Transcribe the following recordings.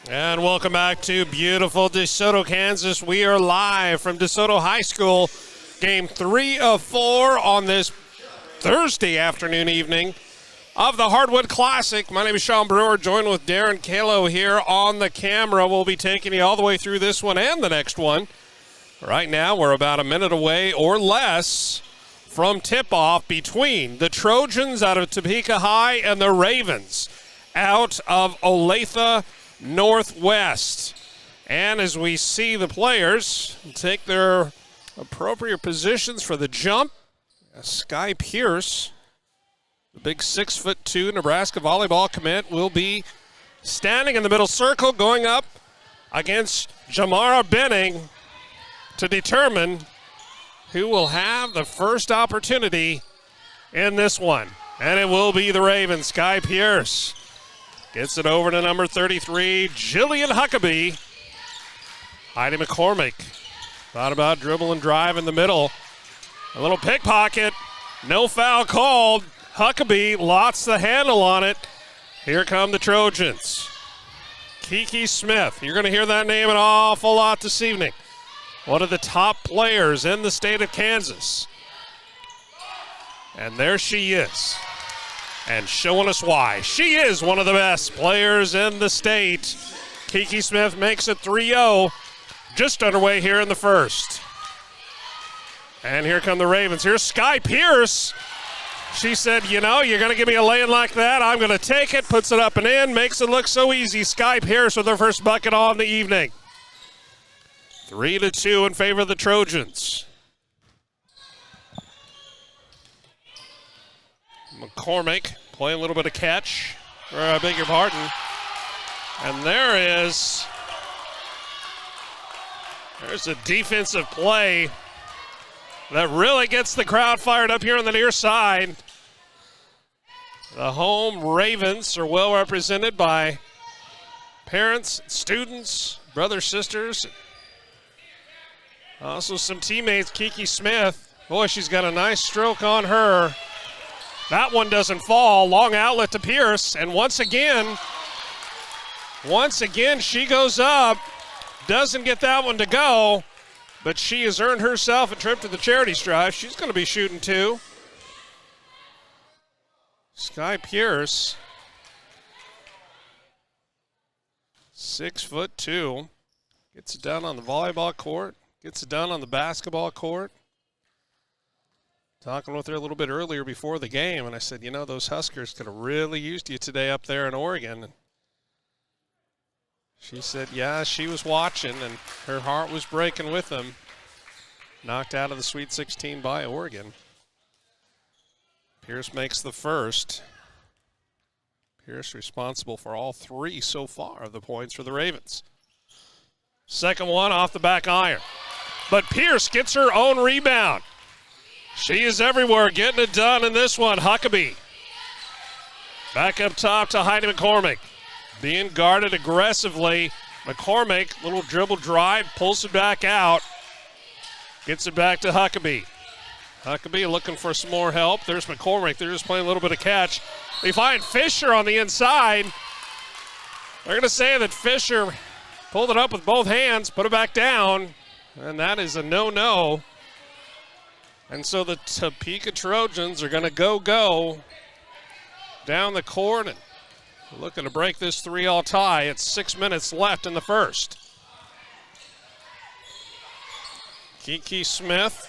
And welcome back to beautiful DeSoto, Kansas. We are live from DeSoto High School, game 3 of 4 on this Thursday afternoon evening of the Hardwood Classic. My name is Sean Brewer, joined with Darren Kalo here on the camera. We'll be taking you all the way through this one and the next one. Right now, we're about a minute away or less from tip-off between the Trojans out of Topeka High and the Ravens out of Olathe Northwest. And as we see the players take their appropriate positions for the jump, Sky Pierce, the big 6'2" Nebraska volleyball commit, will be standing in the middle circle going up against Jamara Benning to determine who will have the first opportunity in this one. And it will be the Ravens. Sky Pierce gets it over to number 33, Jillian Huckabee. Heidi McCormick thought about dribble and drive in the middle. A little pickpocket, no foul called. Huckabee lost the handle on it. Here come the Trojans. Kiki Smith, you're going to hear that name an awful lot this evening. One of the top players in the state of Kansas. And there she is. And showing us why. She is one of the best players in the state. Kiki Smith makes it 3-0. Just underway here in the first. And here come the Ravens. Here's Sky Pierce. She said, you know, you're going to give me a lay-in like that. I'm going to take it. Puts it up and in. Makes it look so easy. Sky Pierce with her first bucket on the evening. 3-2 in favor of the Trojans. McCormick playing a little bit of catch. Or I beg your pardon. And there's a defensive play that really gets the crowd fired up here on the near side. The home Ravens are well represented by parents, students, brothers, sisters. Also some teammates. Kiki Smith. Boy, she's got a nice stroke on her. That one doesn't fall. Long outlet to Pierce. And once again, she goes up. Doesn't get that one to go. But she has earned herself a trip to the charity stripe. She's going to be shooting too. Sky Pierce. 6'2". Gets it done on the volleyball court. Gets it done on the basketball court. Talking with her a little bit earlier before the game, and I said, you know, those Huskers could have really used you today up there in Oregon. And she said, yeah, she was watching, and her heart was breaking with them. Knocked out of the Sweet 16 by Oregon. Pierce makes the first. Pierce responsible for all 3 so far of the points for the Ravens. Second one off the back iron. But Pierce gets her own rebound. She is everywhere getting it done in this one. Huckabee. Back up top to Heidi McCormick. Being guarded aggressively. McCormick, little dribble drive, pulls it back out. Gets it back to Huckabee. Huckabee looking for some more help. There's McCormick. They're just playing a little bit of catch. They find Fisher on the inside. They're going to say that Fisher pulled it up with both hands, put it back down, and that is a no-no. And so the Topeka Trojans are going to go down the court and looking to break this 3-all tie. It's 6 minutes left in the first. Kiki Smith.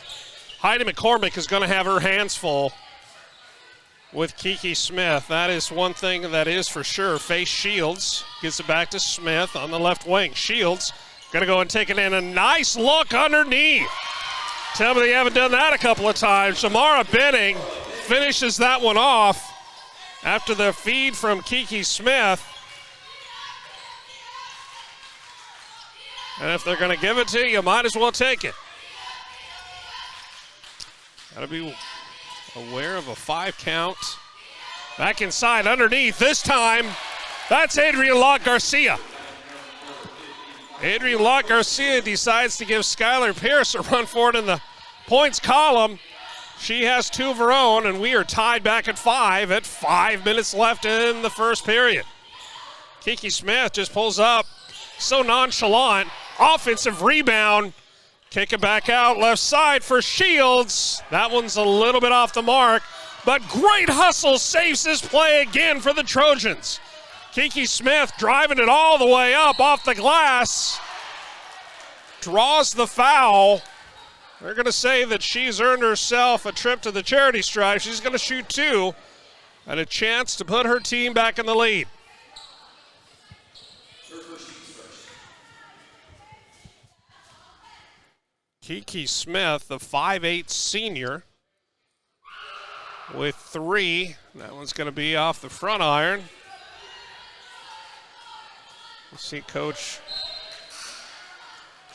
Heidi McCormick is going to have her hands full with Kiki Smith. That is one thing that is for sure. Face Shields gets it back to Smith on the left wing. Shields going to go and take it in. A nice look underneath. Tell me they haven't done that a couple of times. Jamara Benning finishes that one off after the feed from Kiki Smith. And if they're going to give it to you, you might as well take it. Got to be aware of a 5 count. Back inside, underneath. This time, that's Adrian Locke Garcia. Adrian Locke Garcia decides to give Skylar Pierce a run for it in the points column. She has 2 of her own, and we are tied back at 5 at 5 minutes left in the first period. Kiki Smith just pulls up, so nonchalant. Offensive rebound. Kick it back out left side for Shields. That one's a little bit off the mark, but great hustle saves this play again for the Trojans. Kiki Smith driving it all the way up off the glass. Draws the foul. They're going to say that she's earned herself a trip to the charity stripe. She's going to shoot 2 and a chance to put her team back in the lead. Kiki Smith, the 5'8" senior, with 3. That one's going to be off the front iron. You see Coach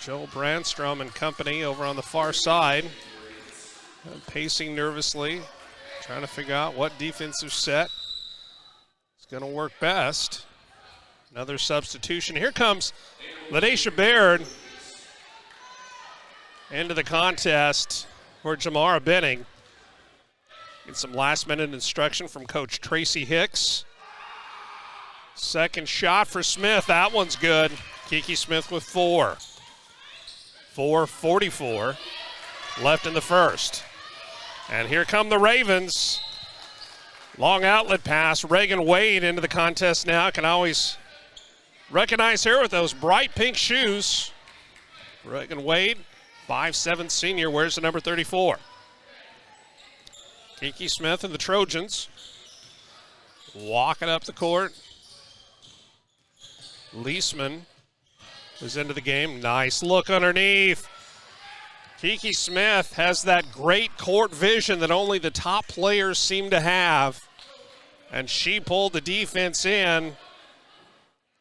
Joe Brandstrom and company over on the far side, pacing nervously, trying to figure out what defensive set is going to work best. Another substitution. Here comes Ladesha Baird into the contest for Jamara Benning. Get some last-minute instruction from Coach Tracy Hicks. Second shot for Smith. That one's good. Kiki Smith with 4. 4:44 left in the first. And here come the Ravens. Long outlet pass. Reagan Wade into the contest now. Can always recognize her with those bright pink shoes. Reagan Wade, 5'7" senior, wears the number 34. Kiki Smith and the Trojans walking up the court. Leisman is into the game. Nice look underneath. Kiki Smith has that great court vision that only the top players seem to have. And she pulled the defense in.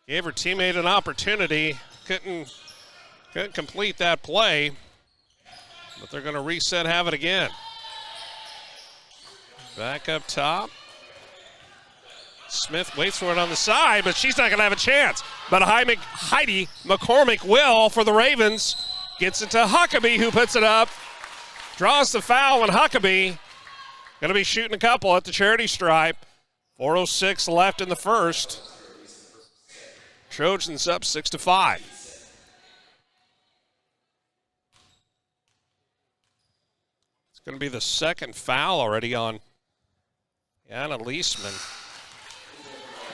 Gave her teammate an opportunity. Couldn't complete that play. But they're going to reset, have it again. Back up top. Smith waits for it on the side, but she's not going to have a chance. But Heidi McCormick will for the Ravens. Gets it to Huckabee, who puts it up. Draws the foul, and Huckabee going to be shooting a couple at the charity stripe. 4:06 left in the first. Trojans up 6-5. It's going to be the second foul already on Anna Leisman.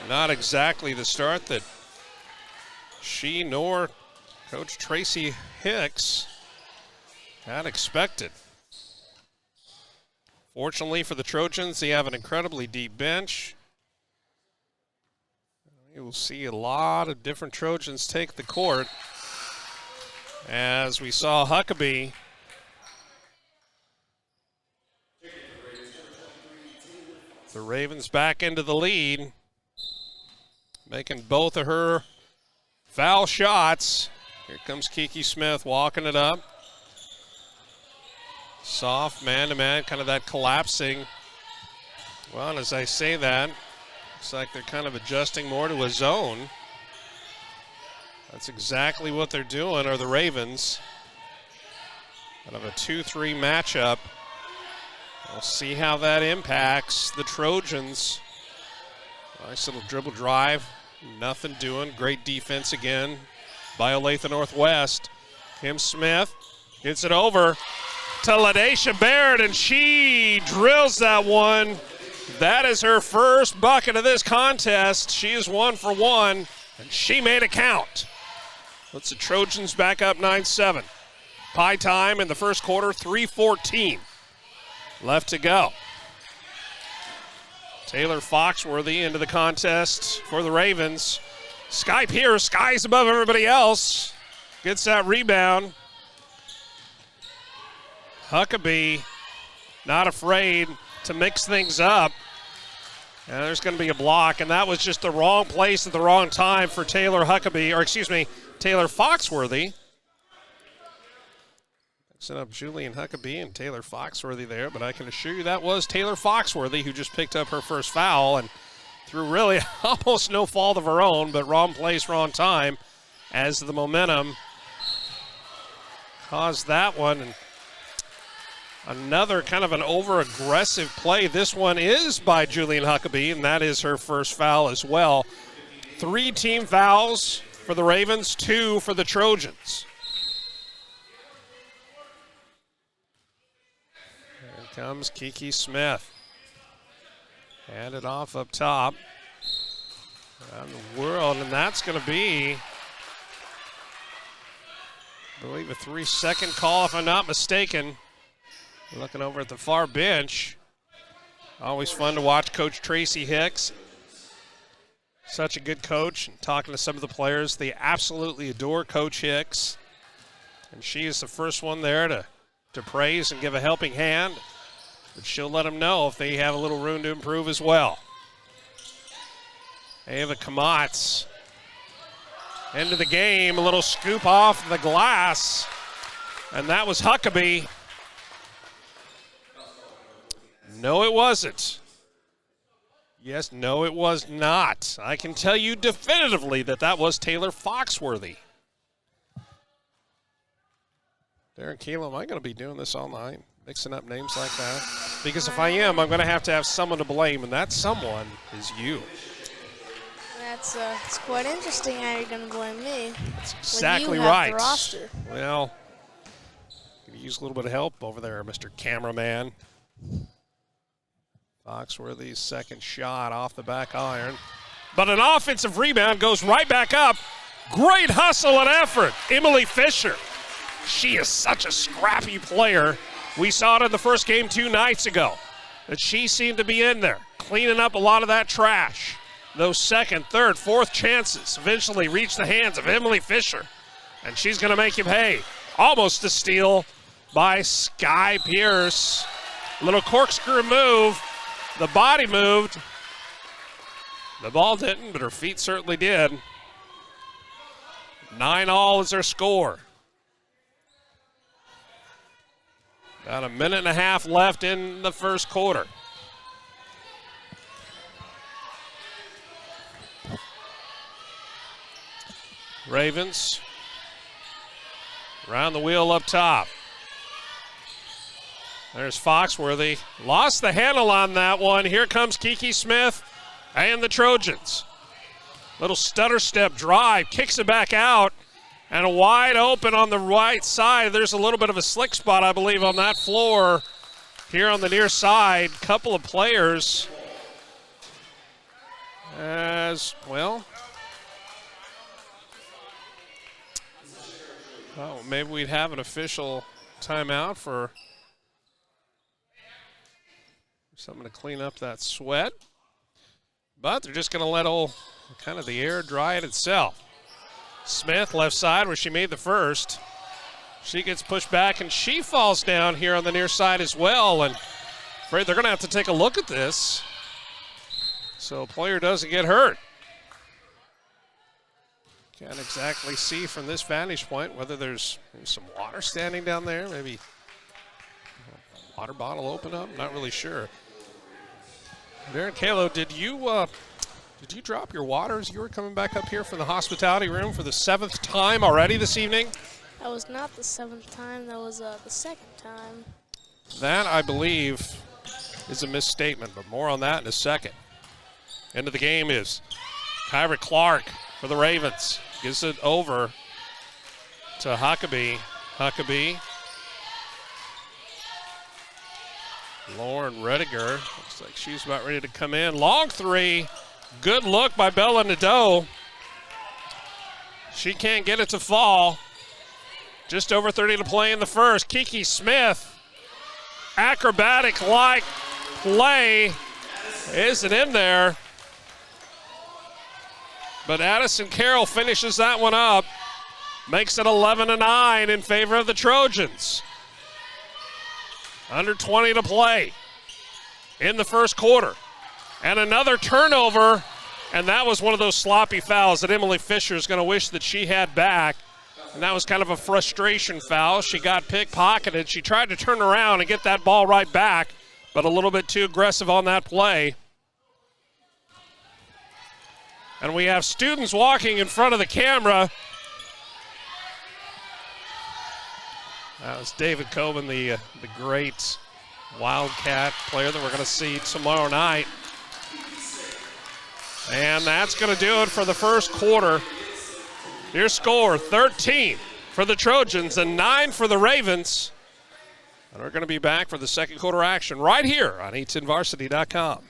Not exactly the start that she nor Coach Tracy Hicks had expected. Fortunately for the Trojans, they have an incredibly deep bench. You will see a lot of different Trojans take the court. As we saw Huckabee the Ravens back into the lead, making both of her foul shots. Here comes Kiki Smith walking it up. Soft man-to-man, kind of that collapsing. Well, and as I say that, looks like they're kind of adjusting more to a zone. That's exactly what they're doing, are the Ravens. Kind of a 2-3 matchup. We'll see how that impacts the Trojans. Nice little dribble drive. Nothing doing. Great defense again by Olathe Northwest. Kim Smith gets it over to Ladesha Baird, and she drills that one. That is her first bucket of this contest. She is 1 for 1, and she made it count. Puts the Trojans back up 9-7. Pie time in the first quarter, 3:14 left to go. Taylor Foxworthy into the contest for the Ravens. Sky Pierce, skies above everybody else. Gets that rebound. Huckabee not afraid to mix things up. And there's going to be a block, and that was just the wrong place at the wrong time for Taylor Foxworthy. Set up Julian Huckabee and Taylor Foxworthy there, but I can assure you that was Taylor Foxworthy who just picked up her first foul, and through really almost no fault of her own, but wrong place, wrong time, as the momentum caused that one. And another kind of an over-aggressive play. This one is by Julian Huckabee, and that is her first foul as well. 3 team fouls for the Ravens, 2 for the Trojans. Here comes Kiki Smith. Hand it off up top. Around the world, and that's going to be, I believe, a 3-second call, if I'm not mistaken. Looking over at the far bench. Always fun to watch Coach Tracy Hicks. Such a good coach. And talking to some of the players, they absolutely adore Coach Hicks. And she is the first one there to praise and give a helping hand. But she'll let them know if they have a little room to improve as well. Ava Kamatz into the game, a little scoop off the glass, and that was Huckabee. No, it wasn't. Yes, no, it was not. I can tell you definitively that that was Taylor Foxworthy. Darren Keelan, am I going to be doing this all night, mixing up names like that? Because if I am, I'm going to have someone to blame, and that someone is you. It's quite interesting how you're going to blame me. That's exactly when you have right. The roster. Well, could use a little bit of help over there, Mr. Cameraman. Foxworthy's second shot off the back iron. But an offensive rebound goes right back up. Great hustle and effort. Emily Fisher. She is such a scrappy player. We saw it in the first game 2 nights ago. That she seemed to be in there, cleaning up a lot of that trash. Those second, third, fourth chances eventually reach the hands of Emily Fisher. And she's going to make you pay. Almost a steal by Sky Pierce. A little corkscrew move. The body moved. The ball didn't, but her feet certainly did. 9-all is their score. About a minute and a half left in the first quarter. Ravens around the wheel up top. There's Foxworthy. Lost the handle on that one. Here comes Kiki Smith and the Trojans. Little stutter step drive, kicks it back out, and a wide open on the right side. There's a little bit of a slick spot, I believe, on that floor here on the near side. Couple of players as well. Oh, maybe we'd have an official timeout for someone to clean up that sweat. But they're just going to let kind of the air dry it itself. Smith, left side where she made the first. She gets pushed back and she falls down here on the near side as well. And afraid they're going to have to take a look at this so a player doesn't get hurt. Can't exactly see from this vantage point whether there's some water standing down there, maybe a water bottle open up, not really sure. Darren Kalo, did you drop your water as you were coming back up here from the hospitality room for the 7th time already this evening? That was not the 7th time, that was the 2nd time. That, I believe, is a misstatement, but more on that in a second. End of the game is Kyra Clark for the Ravens. Gives it over to Huckabee. Huckabee. Lauren Rediger. Looks like she's about ready to come in. Long three. Good look by Bella Nadeau. She can't get it to fall. Just over 30 to play in the first. Kiki Smith. Acrobatic-like play. Isn't in there. But Addison Carroll finishes that one up. Makes it 11-9 in favor of the Trojans. Under 20 to play in the first quarter. And another turnover, and that was one of those sloppy fouls that Emily Fisher is going to wish that she had back. And that was kind of a frustration foul. She got pickpocketed. She tried to turn around and get that ball right back, but a little bit too aggressive on that play. And we have students walking in front of the camera. That was David Coben, the great Wildcat player that we're going to see tomorrow night. And that's going to do it for the first quarter. Your score, 13 for the Trojans and 9 for the Ravens. And we're going to be back for the second quarter action right here on a10varsity.com.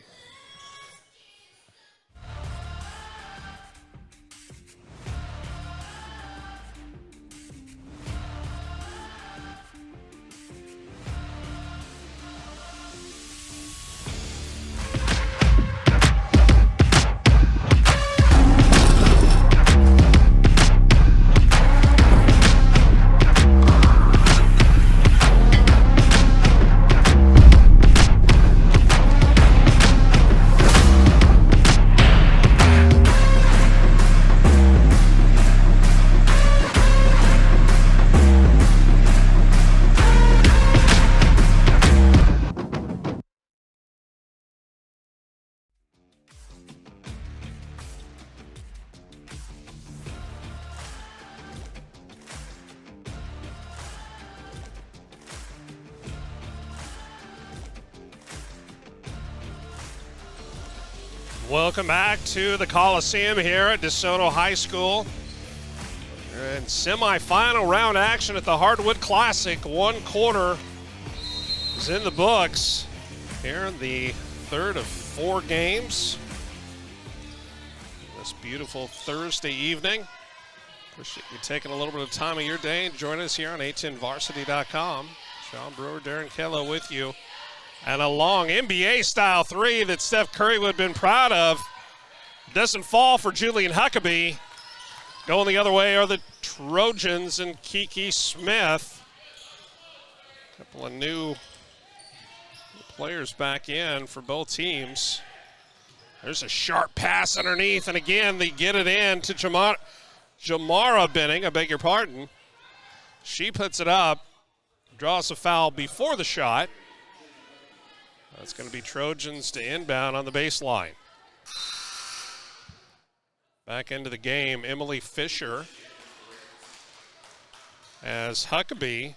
Welcome back to the Coliseum here at DeSoto High School. We're in semifinal round action at the Hardwood Classic. One quarter is in the books here in the third of 4 games. This beautiful Thursday evening. Appreciate you taking a little bit of time of your day and joining us here on a10varsity.com. Sean Brewer, Darren Kello with you. And a long NBA-style three that Steph Curry would have been proud of. Doesn't fall for Julian Huckabee. Going the other way are the Trojans and Kiki Smith. A couple of new players back in for both teams. There's a sharp pass underneath, and again, they get it in to Jamara Benning, I beg your pardon. She puts it up, draws a foul before the shot. That's going to be Trojans to inbound on the baseline. Back into the game, Emily Fisher as Huckabee,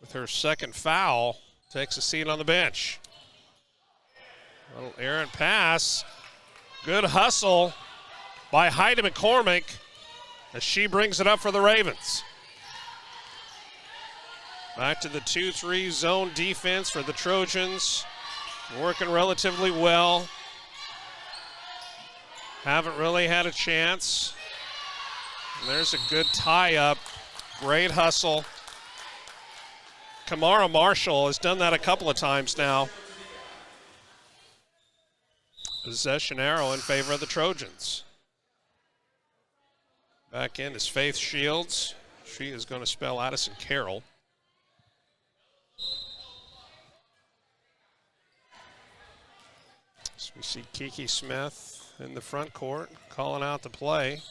with her second foul, takes a seat on the bench. Little errant pass. Good hustle by Heidi McCormick as she brings it up for the Ravens. Back to the 2-3 zone defense for the Trojans. Working relatively well. Haven't really had a chance. And there's a good tie-up. Great hustle. Kamara Marshall has done that a couple of times now. Possession arrow in favor of the Trojans. Back in is Faith Shields. She is going to spell Addison Carroll. So we see Kiki Smith in the front court calling out the play.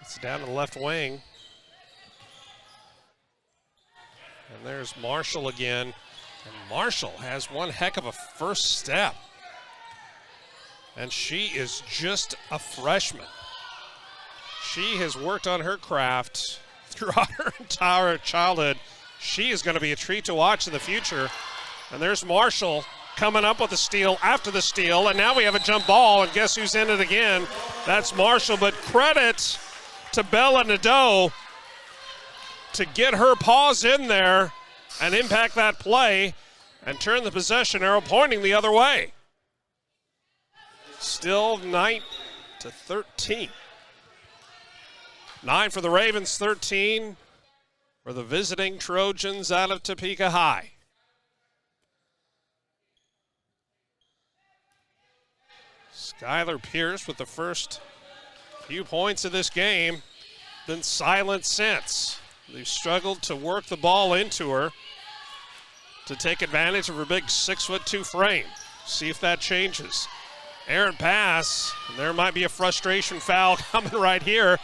It's down to the left wing. And there's Marshall again. And Marshall has one heck of a first step. And she is just a freshman. She has worked on her craft throughout her entire childhood. She is going to be a treat to watch in the future. And there's Marshall coming up with a steal after the steal. And now we have a jump ball, and guess who's in it again? That's Marshall. But credit to Bella Nadeau to get her paws in there and impact that play and turn the possession arrow pointing the other way. Still 9-13. 9 for the Ravens, 13 for the visiting Trojans out of Topeka High. Skylar Pierce with the first few points of this game. Been silent since. They've struggled to work the ball into her to take advantage of her big 6'2" frame. See if that changes. Errant pass, and there might be a frustration foul coming right here.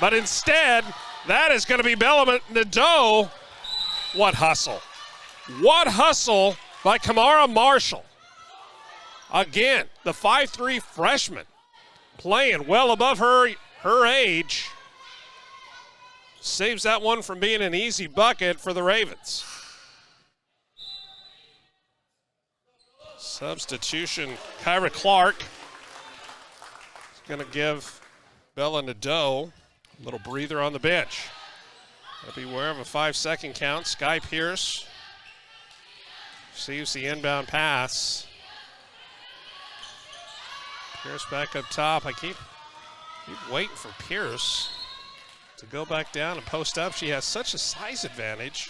But instead, that is going to be Bella Nadeau. What hustle. What hustle by Kamara Marshall. Again, the 5'3" freshman playing well above her age. Saves that one from being an easy bucket for the Ravens. Substitution, Kyra Clark is going to give Bella Nadeau, a little breather on the bench. Gotta be aware of a 5-second count. Sky Pierce receives the inbound pass. Pierce back up top. I keep waiting for Pierce to go back down and post up. She has such a size advantage,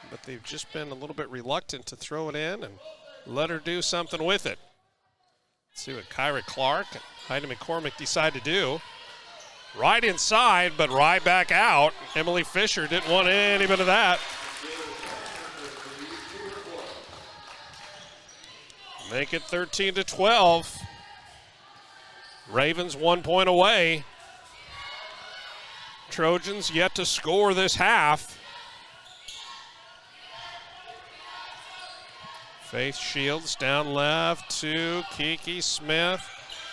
but they've just been a little bit reluctant to throw it in and let her do something with it. Let's see what Kyra Clark and Heidi McCormick decide to do. Right inside, but right back out. Emily Fisher didn't want any bit of that. Make it 13-12. Ravens 1 point away. Trojans yet to score this half. Faith Shields down left to Kiki Smith.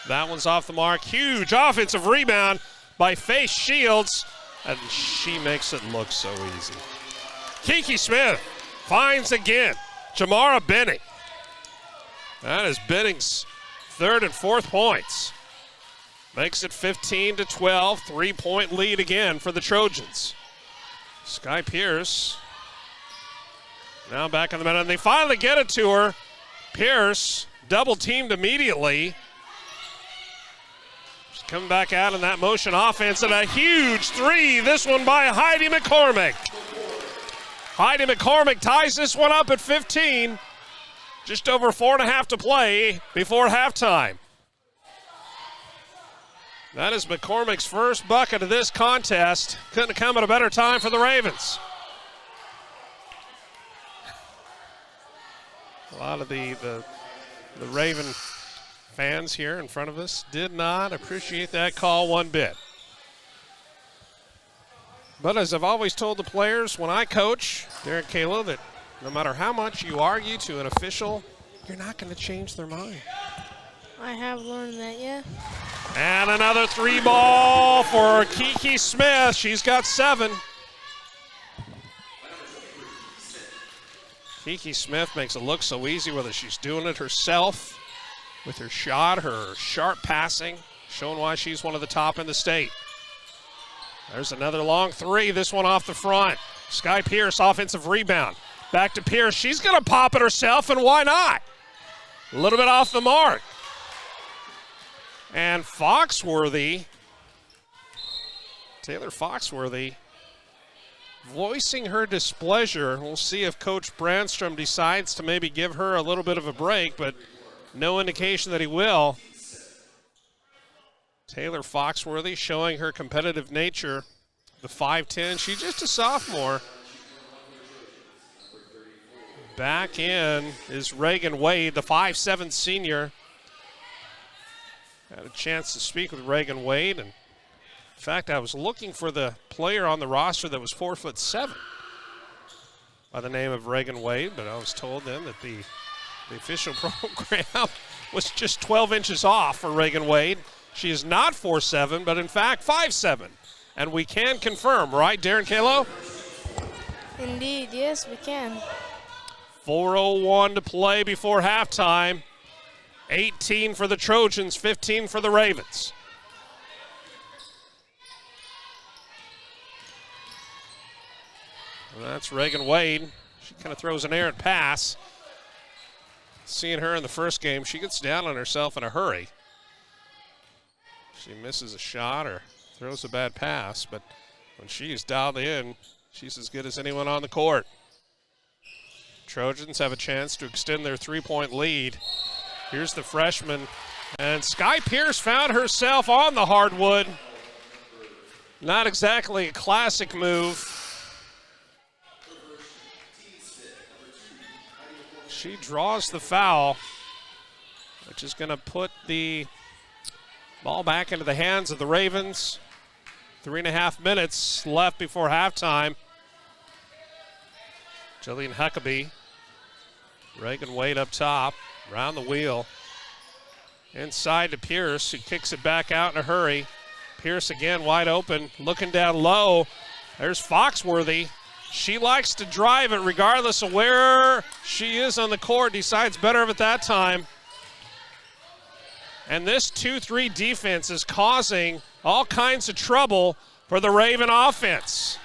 That one's off the mark. Huge offensive rebound by Faith Shields, and she makes it look so easy. Kiki Smith finds again Jamara Benning. That is Benning's third and fourth points. Makes it 15-12, 3-point lead again for the Trojans. Sky Pierce now back in the middle, and they finally get it to her. Pierce double teamed immediately. She's coming back out in that motion offense, and a huge three, this one by Heidi McCormick. Heidi McCormick ties this one up at 15. Just over 4.5 to play before halftime. That is McCormick's first bucket of this contest. Couldn't have come at a better time for the Ravens. A lot of the Raven fans here in front of us did not appreciate that call one bit. But as I've always told the players when I coach, Derek Kalo, that no matter how much you argue to an official, you're not going to change their mind. I have learned that, yeah. And another three ball for Kiki Smith. She's got 7. Kiki Smith makes it look so easy, whether she's doing it herself with her shot, her sharp passing, showing why she's one of the top in the state. There's another long three, this one off the front. Sky Pierce, offensive rebound. Back to Pierce, she's gonna pop it herself, and why not? A little bit off the mark. And Foxworthy, Taylor Foxworthy, voicing her displeasure. We'll see if Coach Brandstrom decides to maybe give her a little bit of a break, but no indication that he will. Taylor Foxworthy showing her competitive nature. The 5'10", she's just a sophomore. Back in is Reagan Wade, the 5'7" senior. Had a chance to speak with Reagan Wade, and in fact, I was looking for the player on the roster that was 4'7" by the name of Reagan Wade, but I was told then that the official program was just 12 inches off for Reagan Wade. She is not 4'7", but in fact 5'7". And we can confirm, right, Darren Kalo? Indeed, yes, we can. 4:01 to play before halftime. 18 for the Trojans, 15 for the Ravens. And that's Reagan Wade. She kind of throws an errant pass. Seeing her in the first game, she gets down on herself in a hurry. She misses a shot or throws a bad pass, but when she's dialed in, she's as good as anyone on the court. Trojans have a chance to extend their 3-point lead. Here's the freshman, and Sky Pierce found herself on the hardwood. Not exactly a classic move. She draws the foul, which is going to put the ball back into the hands of the Ravens. 3.5 minutes left before halftime. Jillian Huckabee, Reagan Wade up top, around the wheel. Inside to Pierce, who kicks it back out in a hurry. Pierce again wide open, looking down low. There's Foxworthy. She likes to drive it regardless of where she is on the court, decides better of it that time. And this 2-3 defense is causing all kinds of trouble for the Raven offense.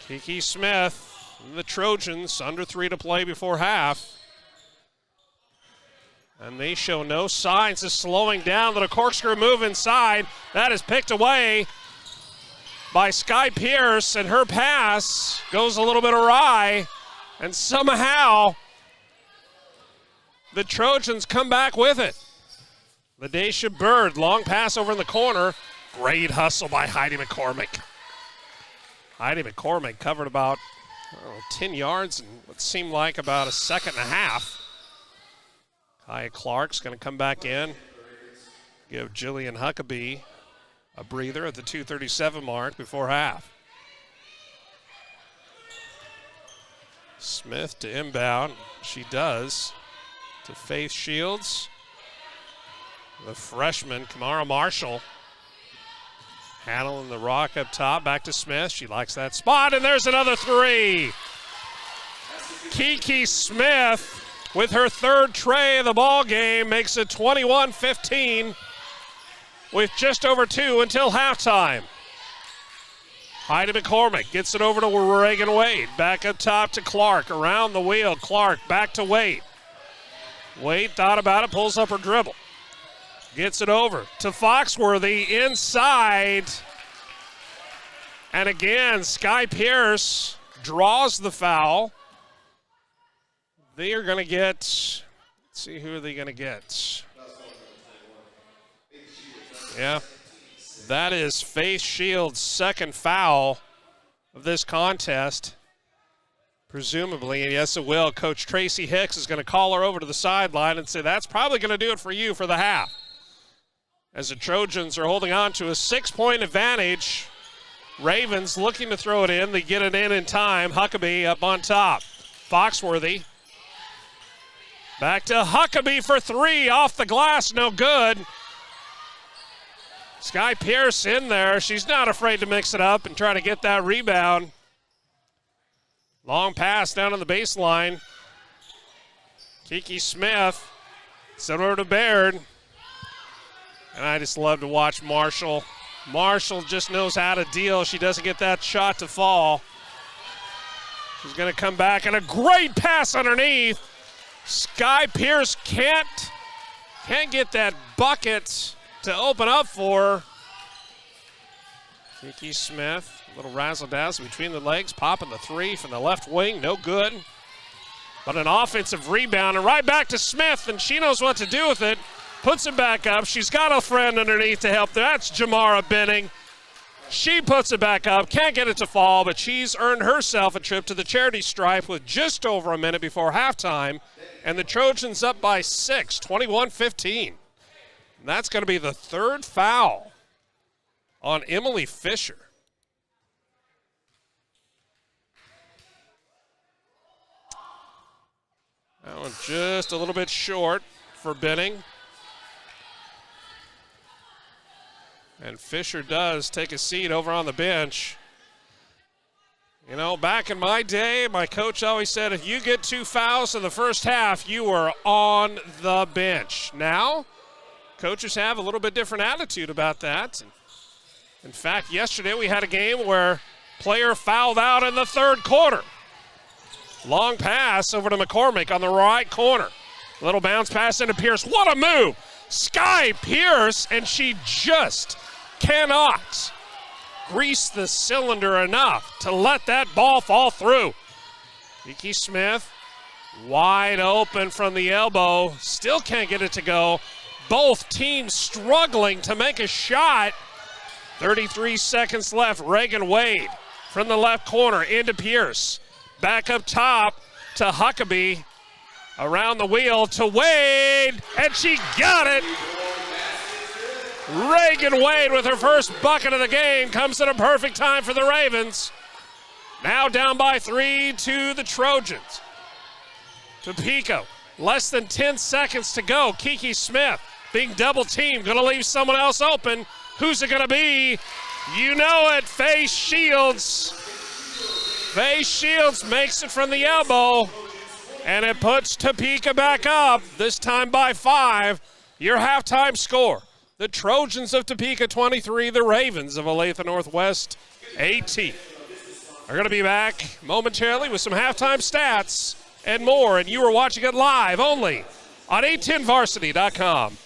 Kiki Smith and the Trojans under 3 to play before half. And they show no signs of slowing down. Little corkscrew move inside. That is picked away by Sky Pierce, and her pass goes a little bit awry. And somehow the Trojans come back with it. LaDacia Bird, long pass over in the corner. Great hustle by Heidi McCormick. Heidi McCormick covered about 10 yards in what seemed like about a second and a half. Kaya Clark's going to come back in, give Jillian Huckabee a breather at the 2:37 mark before half. Smith to inbound. She does to Faith Shields. The freshman, Kamara Marshall, handling the rock up top. Back to Smith. She likes that spot, and there's another three. Kiki Smith, with her third tray of the ball game, makes it 21-15 with just over 2 until halftime. Heidi McCormick gets it over to Reagan Wade. Back up top to Clark. Around the wheel, Clark back to Wade. Wade thought about it, pulls up her dribble. Gets it over to Foxworthy inside. And again, Sky Pierce draws the foul. They are going to get, let's see, who are they going to get? Yeah, that is Faith Shields' second foul of this contest, presumably. And yes, it will. Coach Tracy Hicks is going to call her over to the sideline and say, that's probably going to do it for you for the half. As the Trojans are holding on to a 6-point advantage. Ravens looking to throw it in. They get it in time. Huckabee up on top. Foxworthy. Back to Huckabee for 3. Off the glass, no good. Sky Pierce in there. She's not afraid to mix it up and try to get that rebound. Long pass down on the baseline. Kiki Smith. Sent over to Baird. And I just love to watch Marshall. Marshall just knows how to deal. She doesn't get that shot to fall. She's going to come back, and a great pass underneath. Sky Pierce can't get that bucket to open up for her. Kiki Smith, a little razzle-dazzle between the legs, popping the 3 from the left wing, no good. But an offensive rebound, and right back to Smith, and she knows what to do with it. Puts it back up. She's got a friend underneath to help. That's Jamara Benning. She puts it back up. Can't get it to fall, but she's earned herself a trip to the charity stripe with just over a minute before halftime. And the Trojans up by 6, 21-15. And that's going to be the third foul on Emily Fisher. That one just a little bit short for Benning. And Fisher does take a seat over on the bench. You know, back in my day, my coach always said, if you get 2 fouls in the first half, you are on the bench. Now, coaches have a little bit different attitude about that. In fact, yesterday we had a game where player fouled out in the third quarter. Long pass over to McCormick on the right corner. Little bounce pass into Pierce. What a move! Sky Pierce, and she just cannot grease the cylinder enough to let that ball fall through. Kiki Smith wide open from the elbow. Still can't get it to go. Both teams struggling to make a shot. 33 seconds left. Reagan Wade from the left corner into Pierce. Back up top to Huckabee. Around the wheel to Wade, and she got it. Reagan Wade with her first bucket of the game comes at a perfect time for the Ravens. Now down by 3 to the Trojans. Topeka, less than 10 seconds to go. Kiki Smith being double teamed, going to leave someone else open. Who's it going to be? You know it, Faye Shields. Faye Shields makes it from the elbow, and it puts Topeka back up, this time by 5. Your halftime score. The Trojans of Topeka 23, the Ravens of Olathe Northwest 18. Are going to be back momentarily with some halftime stats and more, and you are watching it live only on 810varsity.com.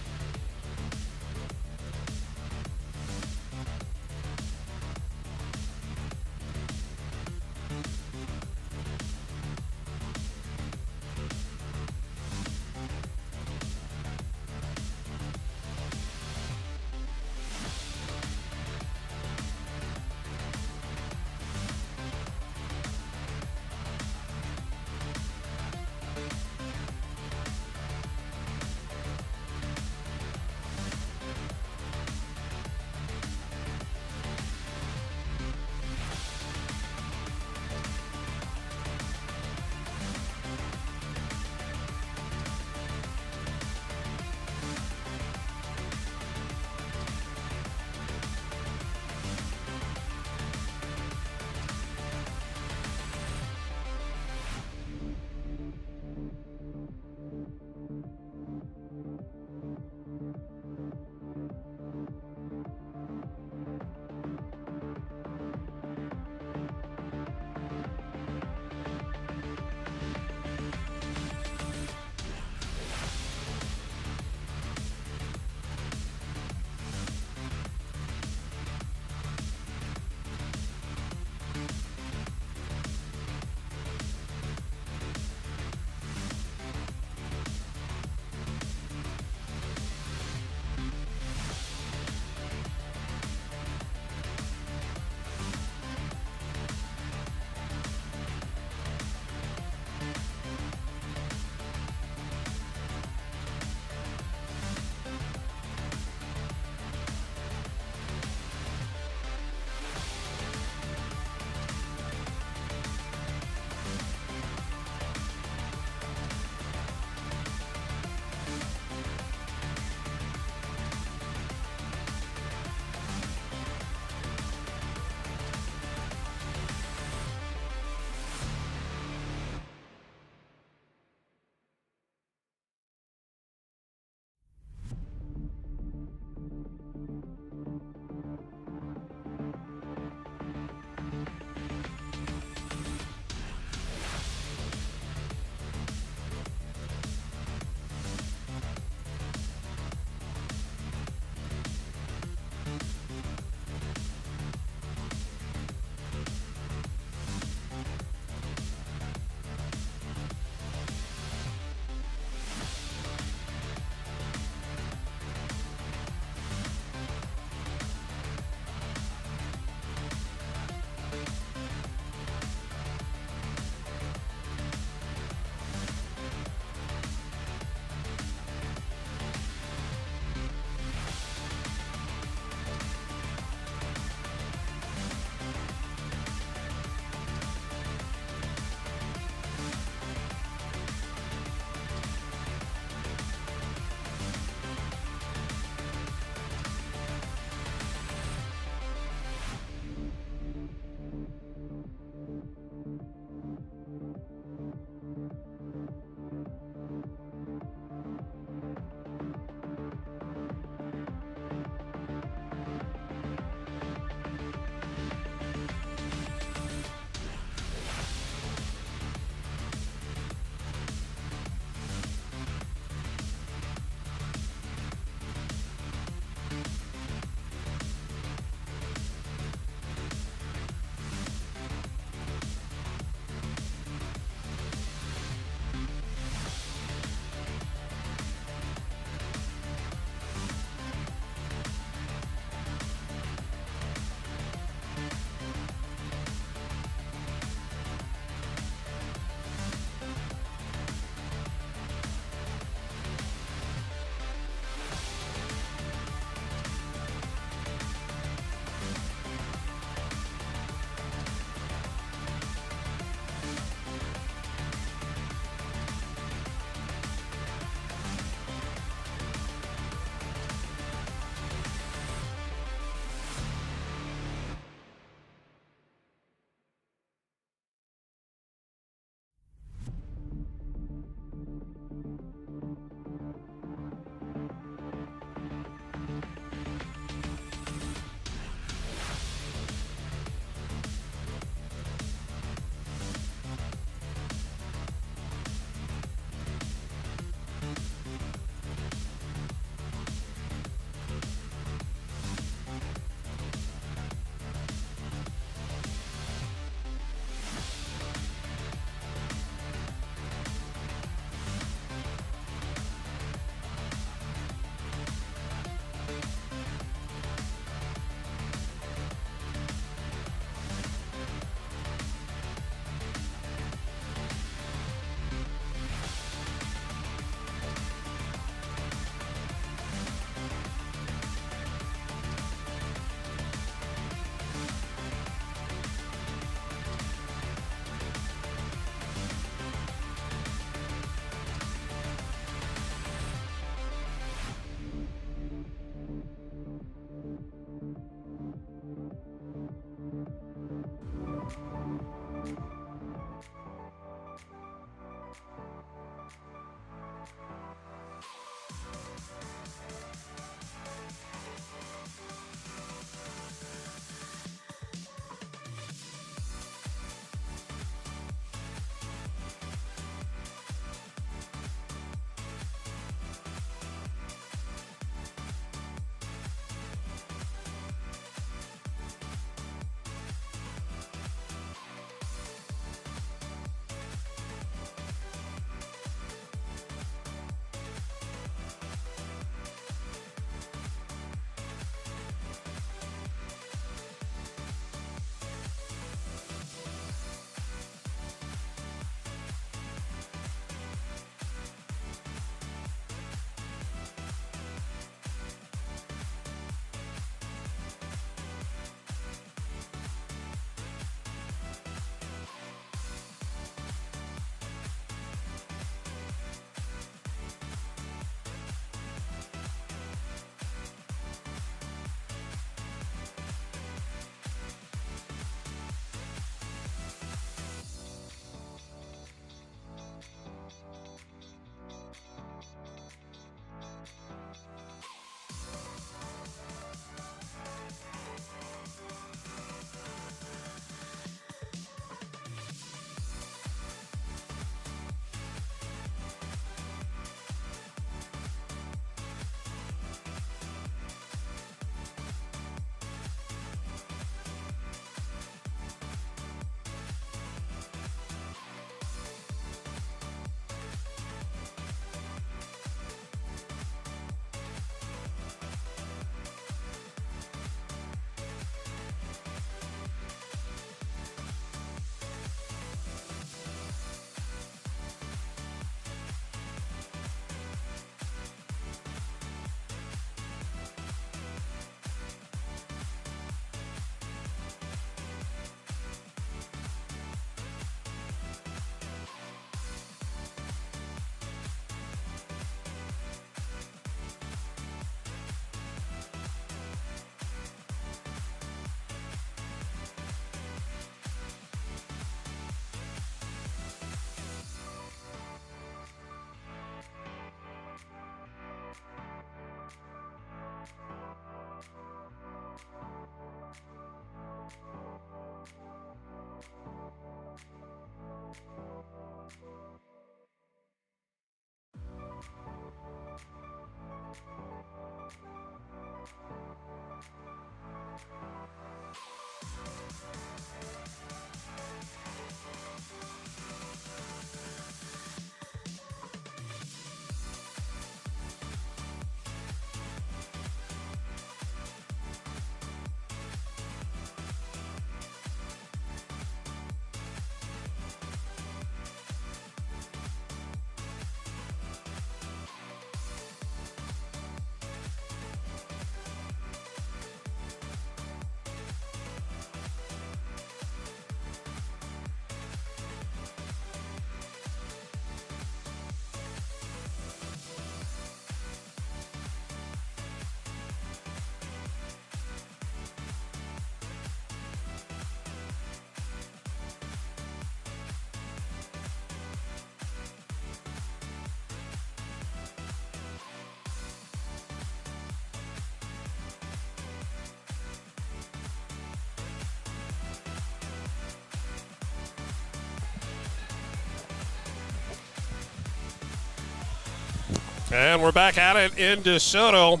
And we're back at it in DeSoto.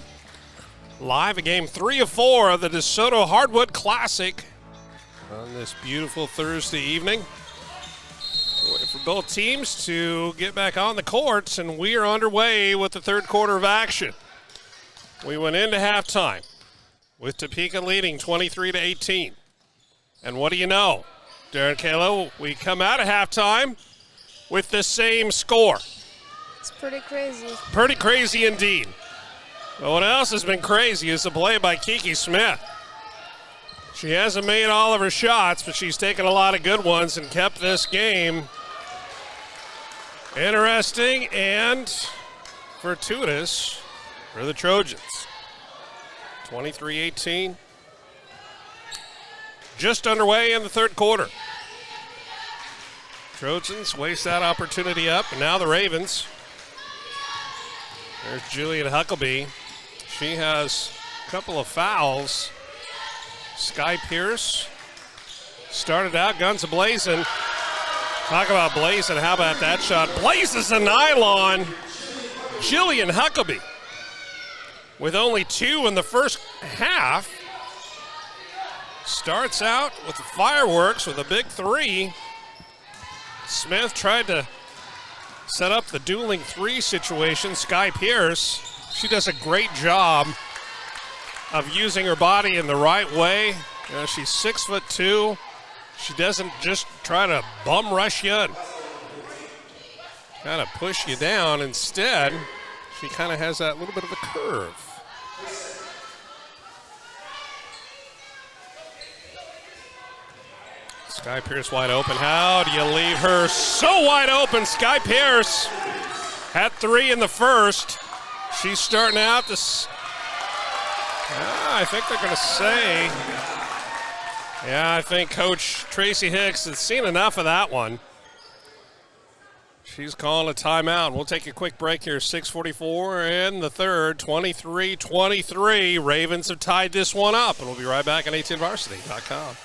Live at game 3 of 4 of the DeSoto Hardwood Classic on this beautiful Thursday evening. Waiting for both teams to get back on the courts, and we are underway with the third quarter of action. We went into halftime with Topeka leading 23-18. And what do you know, Darren Kalo? We come out of halftime with the same score. It's pretty crazy. Pretty crazy indeed. But what else has been crazy is the play by Kiki Smith. She hasn't made all of her shots, but she's taken a lot of good ones and kept this game interesting and fortuitous for the Trojans. 23-18. Just underway in the third quarter. Trojans waste that opportunity up, and now the Ravens. There's Julian Huckabee. She has a couple of fouls. Sky Pierce started out guns a-blazing. Talk about blazing. How about that shot? Blazes a nylon. Jillian Huckabee with only 2 in the first half. Starts out with the fireworks with a big 3. Smith tried to set up the dueling 3 situation. Sky Pierce, she does a great job of using her body in the right way. You know, she's 6'2". She doesn't just try to bum rush you and kind of push you down. Instead, she kind of has that little bit of a curve. Sky Pierce wide open. How do you leave her so wide open? Sky Pierce had 3 in the first. She's starting out this. I think they're going to say. Yeah, I think Coach Tracy Hicks has seen enough of that one. She's calling a timeout. We'll take a quick break here. 6:44 in the third. 23-23. Ravens have tied this one up, and we'll be right back on ATNVarsity.com.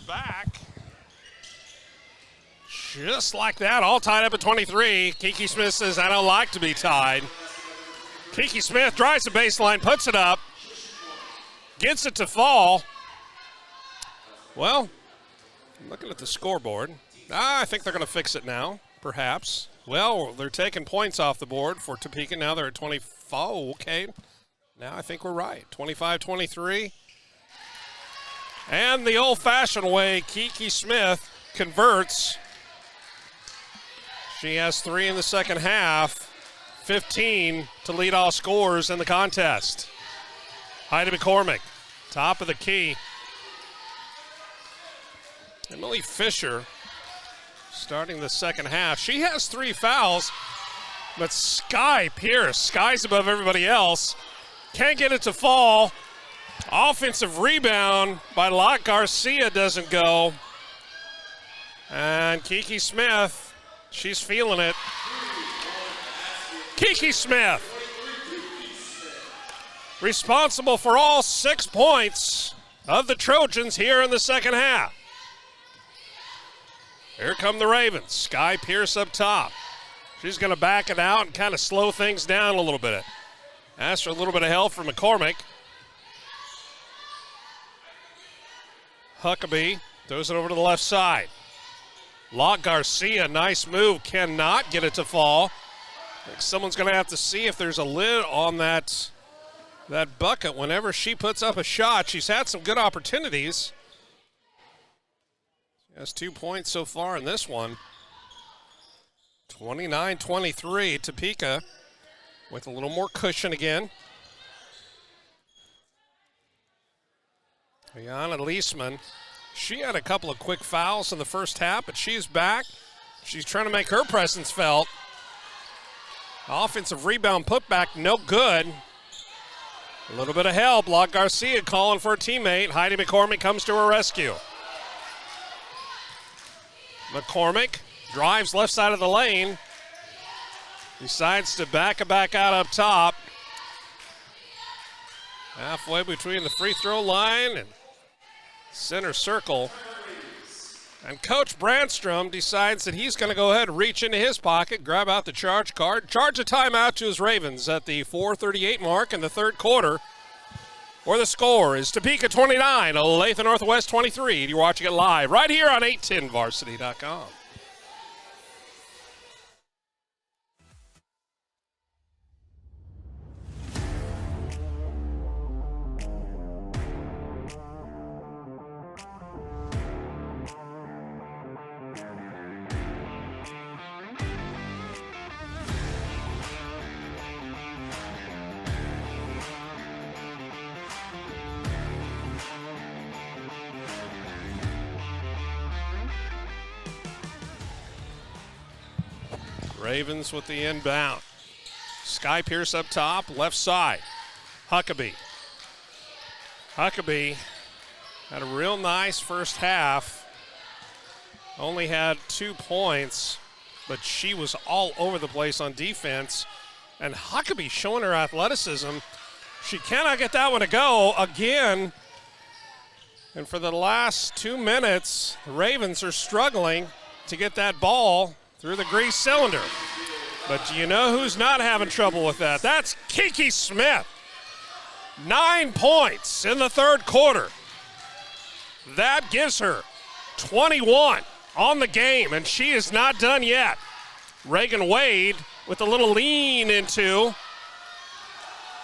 Back. Just like that, all tied up at 23. Kiki Smith says, I don't like to be tied. Kiki Smith drives the baseline, puts it up, gets it to fall. Well, looking at the scoreboard, I think they're going to fix it now, perhaps. Well, they're taking points off the board for Topeka. Now they're at 24. Oh, okay. Now I think we're right. 25-23. And the old-fashioned way, Kiki Smith converts. She has 3 in the second half, 15 to lead all scorers in the contest. Heidi McCormick, top of the key. Emily Fisher starting the second half. She has 3 fouls, but Sky Pierce, Sky's above everybody else, can't get it to fall. Offensive rebound by Locke Garcia doesn't go. And Kiki Smith, she's feeling it. Kiki Smith, responsible for all 6 points of the Trojans here in the second half. Here come the Ravens. Sky Pierce up top. She's going to back it out and kind of slow things down a little bit. Ask for a little bit of help from McCormick. Huckabee throws it over to the left side. Locke Garcia, nice move, cannot get it to fall. I think someone's going to have to see if there's a lid on that bucket whenever she puts up a shot. She's had some good opportunities. She has 2 points so far in this one. 29-23, Topeka with a little more cushion again. Ayanna Leisman, she had a couple of quick fouls in the first half, but she's back. She's trying to make her presence felt. Offensive rebound putback, no good. A little bit of help. Locke Garcia calling for a teammate. Heidi McCormick comes to her rescue. McCormick drives left side of the lane. Decides to back out up top. Halfway between the free throw line and center circle. And Coach Brandstrom decides that he's going to go ahead and reach into his pocket, grab out the charge card, charge a timeout to his Ravens at the 4:38 mark in the third quarter. Where the score is Topeka 29, Olathe Northwest 23. You're watching it live right here on 810varsity.com. Ravens with the inbound. Sky Pierce up top, left side. Huckabee had a real nice first half. Only had 2 points, but she was all over the place on defense. And Huckabee showing her athleticism. She cannot get that one to go again. And for the last 2 minutes, the Ravens are struggling to get that ball through the grease cylinder. But do you know who's not having trouble with that? That's Kiki Smith. 9 points in the third quarter. That gives her 21 on the game, and she is not done yet. Reagan Wade with a little lean into.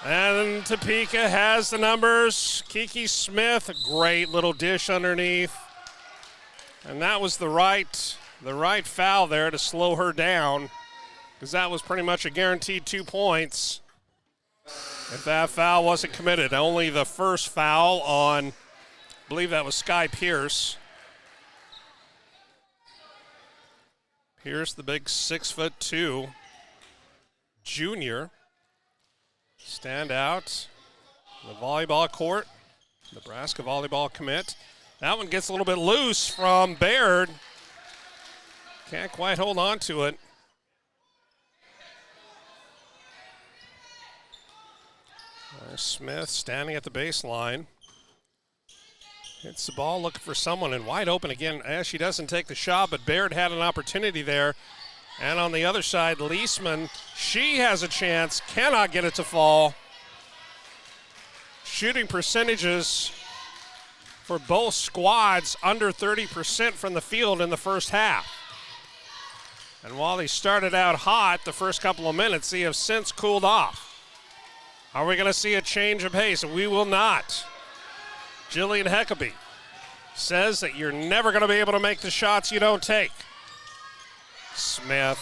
And Topeka has the numbers. Kiki Smith, a great little dish underneath. And that was the right foul there to slow her down, because that was pretty much a guaranteed 2 points if that foul wasn't committed. Only the first foul on, I believe that was Sky Pierce. Pierce, the big 6'2" junior, stand out in the volleyball court. Nebraska volleyball commit. That one gets a little bit loose from Baird. Can't quite hold on to it. There's Smith standing at the baseline. Hits the ball, looking for someone, and wide open again as she doesn't take the shot, but Baird had an opportunity there. And on the other side, Leisman, she has a chance, cannot get it to fall. Shooting percentages for both squads under 30% from the field in the first half. And while they started out hot the first couple of minutes, they have since cooled off. Are we going to see a change of pace? We will not. Jillian Huckabee says that you're never going to be able to make the shots you don't take. Smith.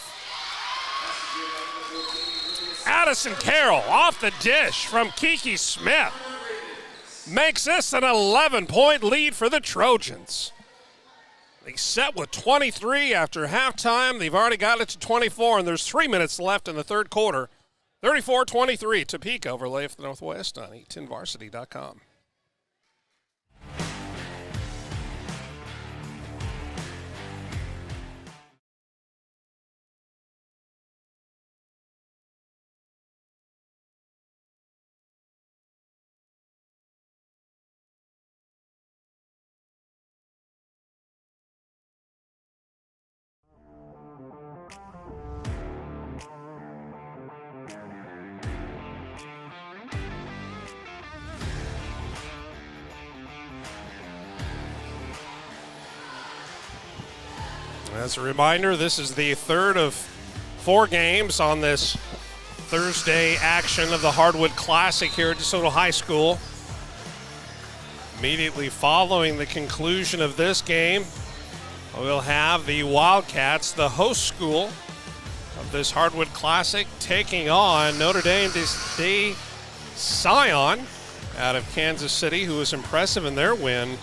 Addison Carroll off the dish from Kiki Smith. Makes this an 11-point lead for the Trojans. They set with 23 after halftime. They've already got it to 24, and there's 3 minutes left in the third quarter. 34-23, Topeka over Olathe Northwest on 810varsity.com. As a reminder, this is the third of 4 games on this Thursday action of the Hardwood Classic here at DeSoto High School. Immediately following the conclusion of this game, we'll have the Wildcats, the host school of this Hardwood Classic, taking on Notre Dame de Sion out of Kansas City, who was impressive in their win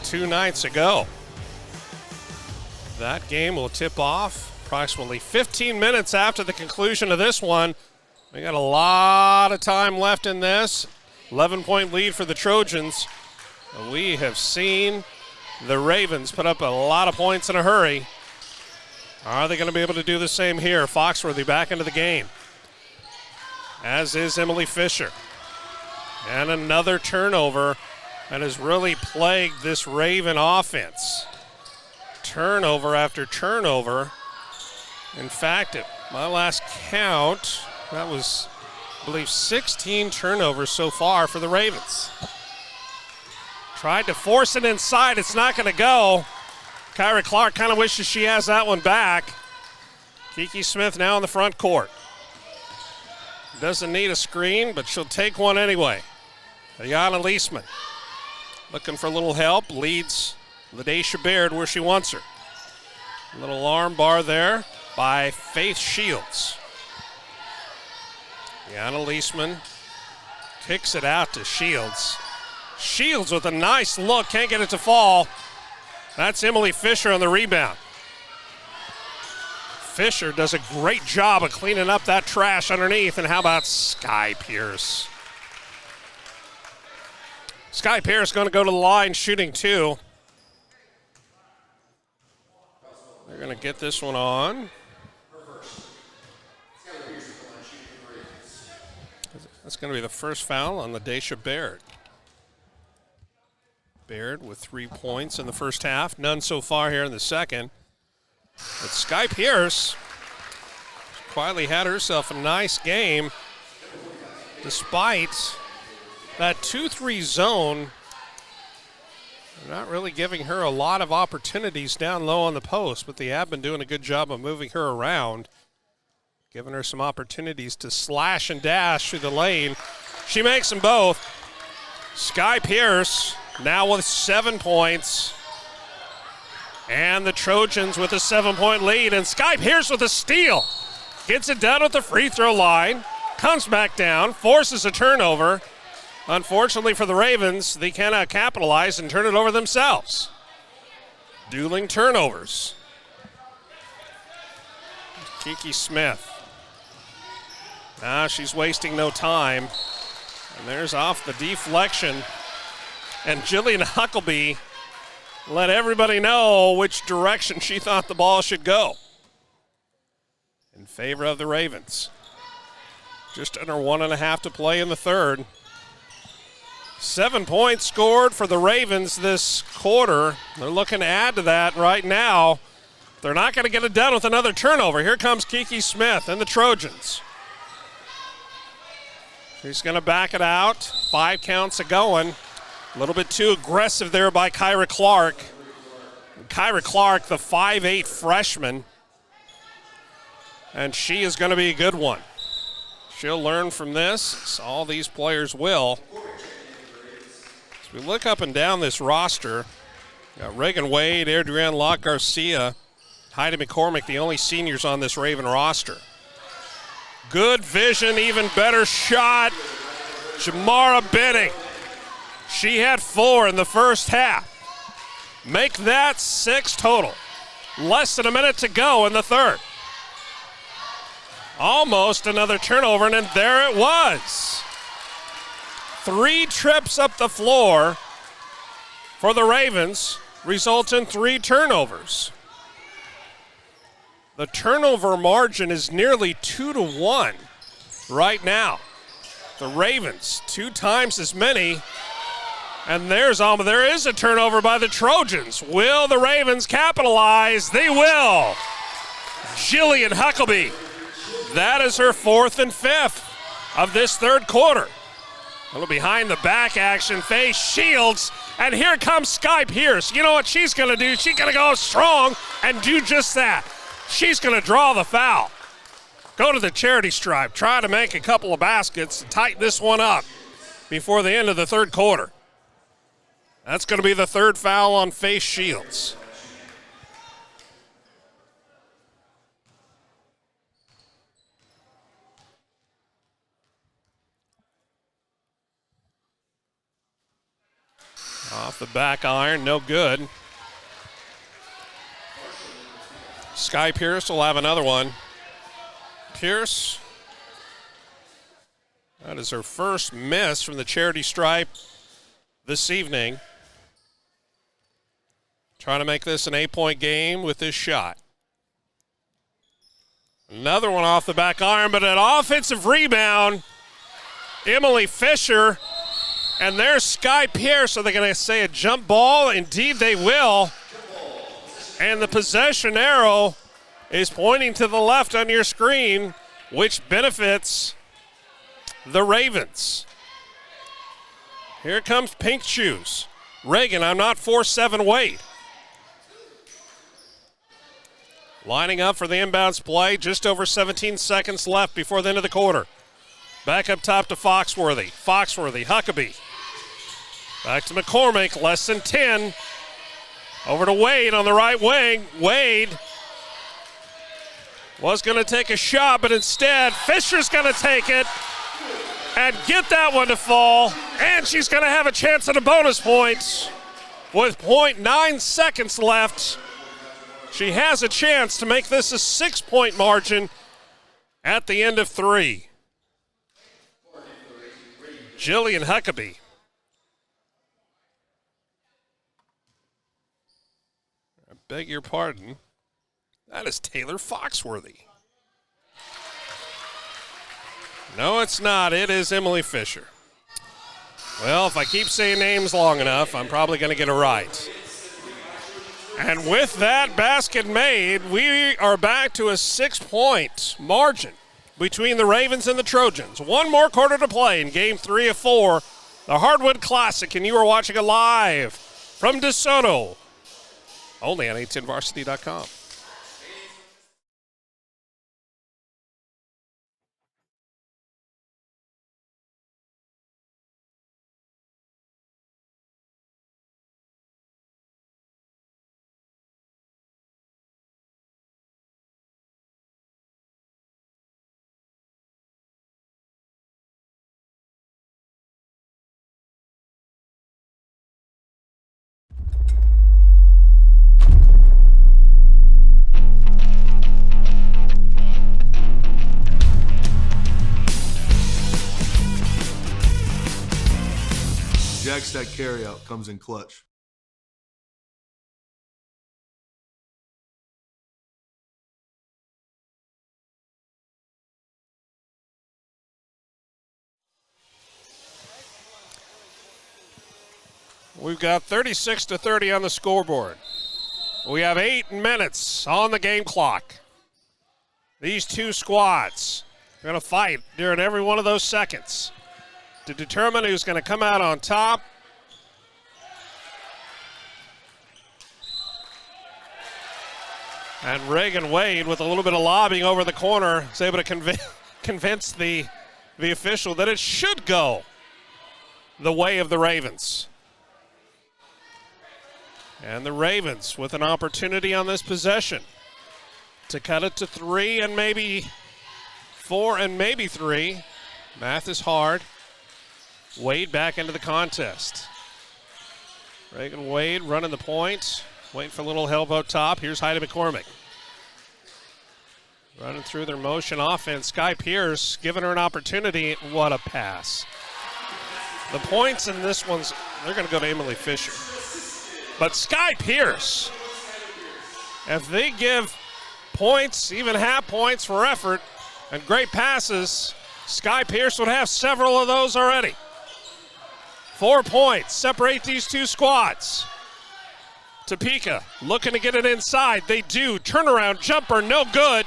2 nights ago. That game will tip off Approximately 15 minutes after the conclusion of this one. We got a lot of time left in this. 11-point lead for the Trojans. We have seen the Ravens put up a lot of points in a hurry. Are they going to be able to do the same here? Foxworthy back into the game, as is Emily Fisher. And another turnover that has really plagued this Raven offense. Turnover after turnover. In fact, at my last count, that was, I believe, 16 turnovers so far for the Ravens. Tried to force it inside. It's not going to go. Kyra Clark kind of wishes she has that one back. Kiki Smith now in the front court. Doesn't need a screen, but she'll take one anyway. Ayana Leisman looking for a little help. Leads Ladesha Baird where she wants her. Little arm bar there by Faith Shields. Ayana Leisman kicks it out to Shields. Shields with a nice look, can't get it to fall. That's Emily Fisher on the rebound. Fisher does a great job of cleaning up that trash underneath. And how about Sky Pierce? Sky Pierce going to go to the line shooting 2. They're going to get this one on. That's going to be the first foul on Ladesha Baird. Baird with 3 points in the first half. None so far here in the second. But Sky Pierce quietly had herself a nice game despite that 2-3 zone. They're not really giving her a lot of opportunities down low on the post, but they have been doing a good job of moving her around, giving her some opportunities to slash and dash through the lane. She makes them both. Sky Pierce now with 7 points. And the Trojans with a 7-point lead. And Sky Pierce with a steal. Gets it down at the free throw line. Comes back down. Forces a turnover. Unfortunately for the Ravens, they cannot capitalize and turn it over themselves. Dueling turnovers. Kiki Smith. She's wasting no time. And there's off the deflection. And Jillian Huckleby let everybody know which direction she thought the ball should go in favor of the Ravens. Just under 1.5 to play in the third. 7 points scored for the Ravens this quarter. They're looking to add to that right now. They're not going to get it done with another turnover. Here comes Kiki Smith and the Trojans. She's going to back it out. 5 counts a-going. A little bit too aggressive there by Kyra Clark. Kyra Clark, the 5'8" freshman. And she is going to be a good one. She'll learn from this. All these players will. As we look up and down this roster, got Reagan Wade, Adrienne Locke Garcia, Heidi McCormick, the only seniors on this Raven roster. Good vision, even better shot. Jamara Benning. She had 4 in the first half. Make that 6 total. Less than a minute to go in the third. Almost another turnover, and then there it was. 3 trips up the floor for the Ravens results in 3 turnovers. The turnover margin is nearly 2-1 right now. The Ravens, 2 times as many. And there is a turnover by the Trojans. Will the Ravens capitalize? They will. Jillian Huckleby. That is her 4th and 5th of this third quarter. A little behind the back action. Faith Shields. And here comes Sky Pierce. You know what she's going to do? She's going to go strong and do just that. She's going to draw the foul. Go to the charity stripe. Try to make a couple of baskets and tighten this one up before the end of the third quarter. That's going to be the 3rd foul on Faith Shields. Off the back iron, no good. Sky Pierce will have another one. Pierce, that is her first miss from the charity stripe this evening. Trying to make this an 8-point game with this shot. Another one off the back iron, but an offensive rebound. Emily Fisher, and there's Sky Pierce. Are they going to say a jump ball? Indeed they will. And the possession arrow is pointing to the left on your screen, which benefits the Ravens. Here comes Pink Shoes. Reagan, I'm not 4-7 Wade. Lining up for the inbounds play, just over 17 seconds left before the end of the quarter. Back up top to Foxworthy. Huckabee. Back to McCormick, less than 10. Over to Wade on the right wing. Wade was going to take a shot, but instead Fisher's going to take it and get that one to fall. And she's going to have a chance at a bonus point with 0.9 seconds left. She has a chance to make this a 6-point margin at the end of 3. Jillian Huckabee. I beg your pardon. That is Taylor Foxworthy. No, it's not. It is Emily Fisher. Well, if I keep saying names long enough, I'm probably going to get it right. And with that basket made, we are back to a 6-point margin between the Ravens and the Trojans. One more quarter to play in Game 3 of 4, the Hardwood Classic, and you are watching it live from DeSoto, only on 810varsity.com. Jag stack carryout comes in clutch. We've got 36-30 on the scoreboard. We have 8 minutes on the game clock. These two squads are going to fight during every one of those seconds to determine who's going to come out on top. And Reagan Wade, with a little bit of lobbying over the corner, is able to convince the official that it should go the way of the Ravens. And the Ravens with an opportunity on this possession to cut it to 3 and maybe 4 and maybe 3. Math is hard. Wade back into the contest. Reagan Wade running the point, waiting for a little help out top. Here's Heidi McCormick. Running through their motion offense. Sky Pierce giving her an opportunity. What a pass. The points in this one's, they're going to go to Emily Fisher. But Sky Pierce, if they give points, even half points for effort and great passes, Sky Pierce would have several of those already. 4 points separate these two squads. Topeka looking to get it inside. They do. Turnaround jumper, no good.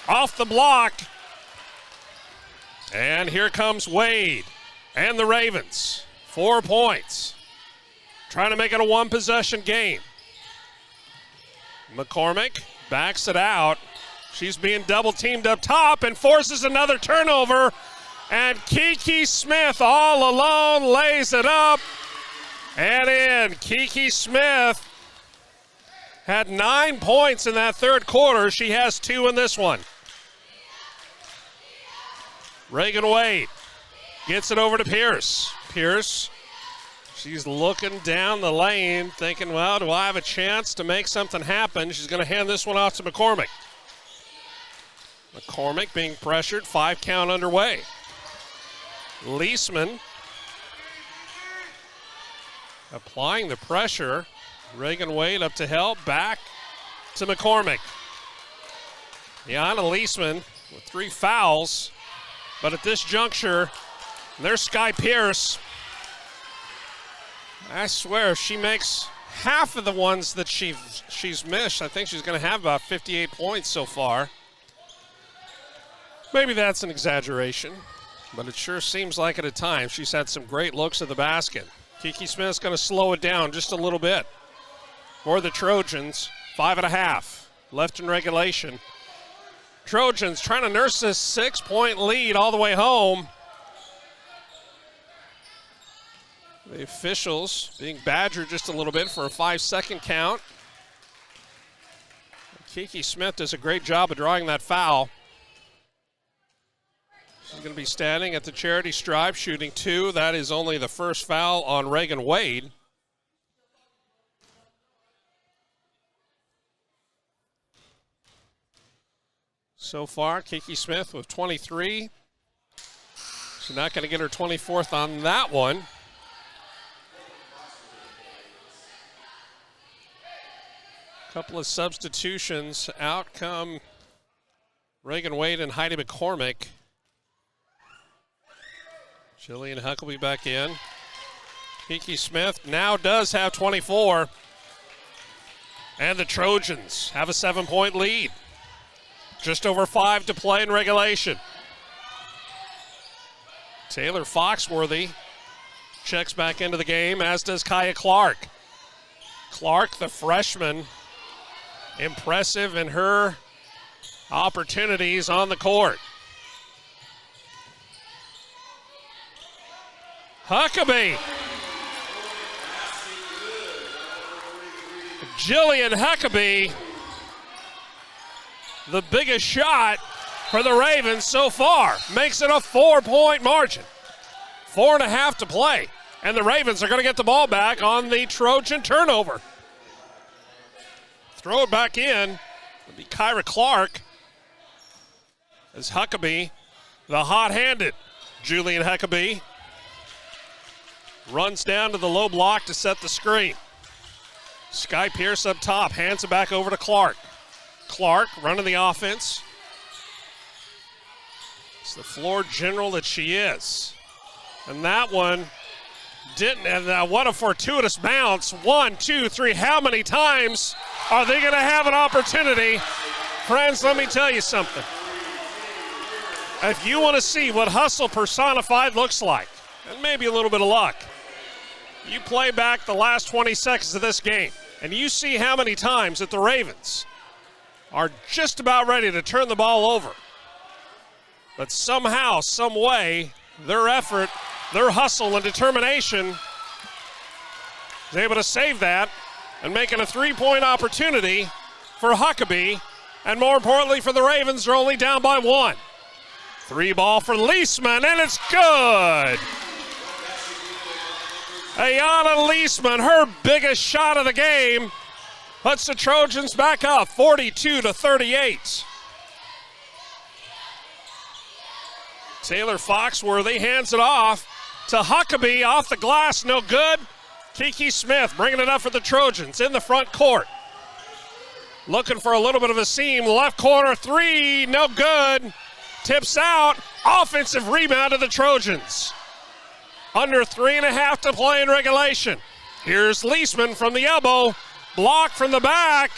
Off the block. And here comes Wade and the Ravens. 4 points. Trying to make it a one-possession game. McCormick backs it out. She's being double-teamed up top and forces another turnover. And Kiki Smith all alone lays it up and in. Kiki Smith had 9 points in that third quarter. She has 2 in this one. Reagan Wade gets it over to Pierce. Pierce, She's looking down the lane, thinking, well, do I have a chance to make something happen? She's going to hand this one off to McCormick. McCormick being pressured, 5 count underway. Leisman applying the pressure. Reagan Wade up to help, back to McCormick. Yana Leisman with 3 fouls, but at this juncture, there's Sky Pierce. I swear, if she makes half of the ones that she's missed, I think she's going to have about 58 points so far. Maybe that's an exaggeration, but it sure seems like it at times. She's had some great looks at the basket. Kiki Smith's going to slow it down just a little bit. For the Trojans, 5.5 left in regulation. Trojans trying to nurse this 6-point lead all the way home. The officials being badgered just a little bit for a 5-second count. Kiki Smith does a great job of drawing that foul. She's going to be standing at the charity stripe, shooting 2. That is only the first foul on Reagan Wade. So far, Kiki Smith with 23. She's not going to get her 24th on that one. Couple of substitutions. Out come Reagan Wade and Heidi McCormick. Jillian Huckabee back in. Kiki Smith now does have 24. And the Trojans have a 7-point lead. Just over 5 to play in regulation. Taylor Foxworthy checks back into the game, as does Kaya Clark. Clark, the freshman, impressive in her opportunities on the court. Huckabee. Jillian Huckabee, the biggest shot for the Ravens so far, makes it a 4-point margin. 4.5 to play, and the Ravens are going to get the ball back on the Trojan turnover. Throw it back in. It'll be Kyra Clark as Huckabee, the hot-handed Julian Huckabee, runs down to the low block to set the screen. Sky Pierce up top, hands it back over to Clark. Clark running the offense. It's the floor general that she is. And that one didn't, and what a fortuitous bounce. 1, 2, 3, how many times are they gonna have an opportunity? Friends, let me tell you something. If you wanna see what hustle personified looks like, and maybe a little bit of luck, you play back the last 20 seconds of this game, and you see how many times that the Ravens are just about ready to turn the ball over. But somehow, some way, their effort, their hustle and determination is able to save that and make it a 3-point opportunity for Huckabee. And more importantly for the Ravens, they're only down by 1. 3 ball for Leisman, and it's good. Ayana Leisman, her biggest shot of the game, puts the Trojans back up 42-38. Taylor Foxworthy hands it off to Huckabee, off the glass, no good. Kiki Smith bringing it up for the Trojans in the front court. Looking for a little bit of a seam, left corner 3, no good. Tips out, offensive rebound to the Trojans. Under 3.5 to play in regulation. Here's Leisman from the elbow. Block from the back.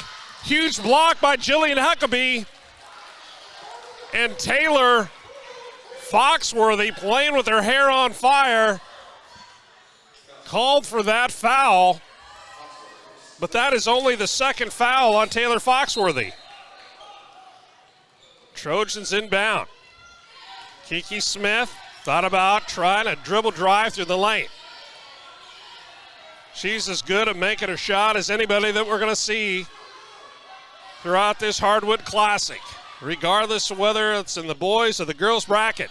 Huge block by Jillian Huckabee. And Taylor Foxworthy, playing with her hair on fire, called for that foul. But that is only the second foul on Taylor Foxworthy. Trojans inbound. Kiki Smith thought about trying a dribble drive through the lane. She's as good at making a shot as anybody that we're going to see throughout this Hardwood Classic, regardless of whether it's in the boys or the girls bracket.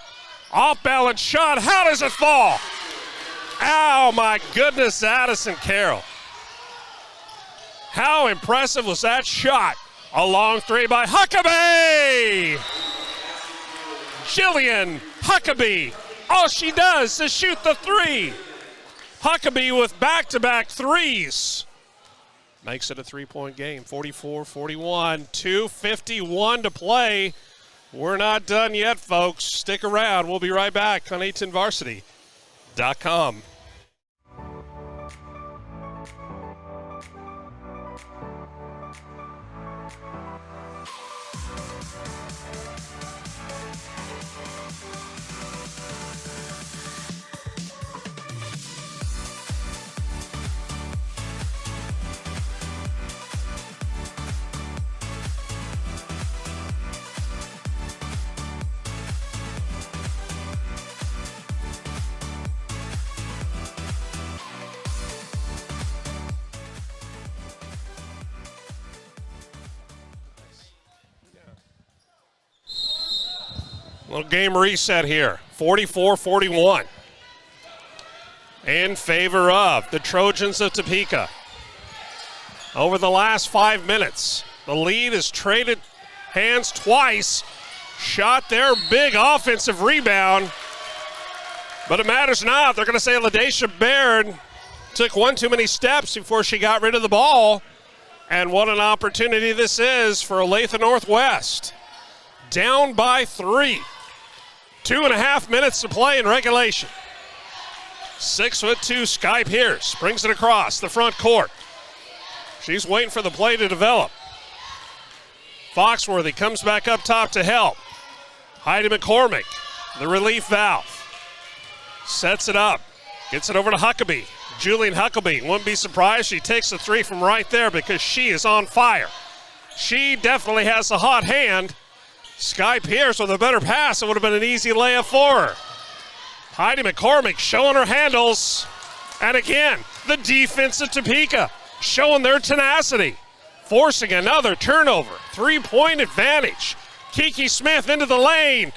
Off balance shot, how does it fall? Ow, my goodness, Addison Carroll. How impressive was that shot? A long three by Huckabee. Jillian Huckabee. All she does is shoot the three. Huckabee with back-to-back threes. Makes it a three-point game, 44-41, 2:51 to play. We're not done yet, folks. Stick around. We'll be right back on A10Varsity.com. Little game reset here, 44-41. In favor of the Trojans of Topeka. Over the last 5 minutes, the lead has traded hands twice, shot their big offensive rebound, but it matters not. They're going to say LaDacia Baird took one too many steps before she got rid of the ball, and what an opportunity this is for Olathe Northwest. Down by 3. 2.5 minutes to play in regulation. 6'2" Sky Pierce brings it across the front court. She's waiting for the play to develop. Foxworthy comes back up top to help. Heidi McCormick, the relief valve. Sets it up, gets it over to Huckabee. Julian Huckabee, wouldn't be surprised. She takes the three from right there because she is on fire. She definitely has a hot hand. Sky Pierce with a better pass. It would have been an easy layup for her. Heidi McCormick showing her handles. And again, the defense of Topeka showing their tenacity. Forcing another turnover. 3-point advantage. Kiki Smith into the lane.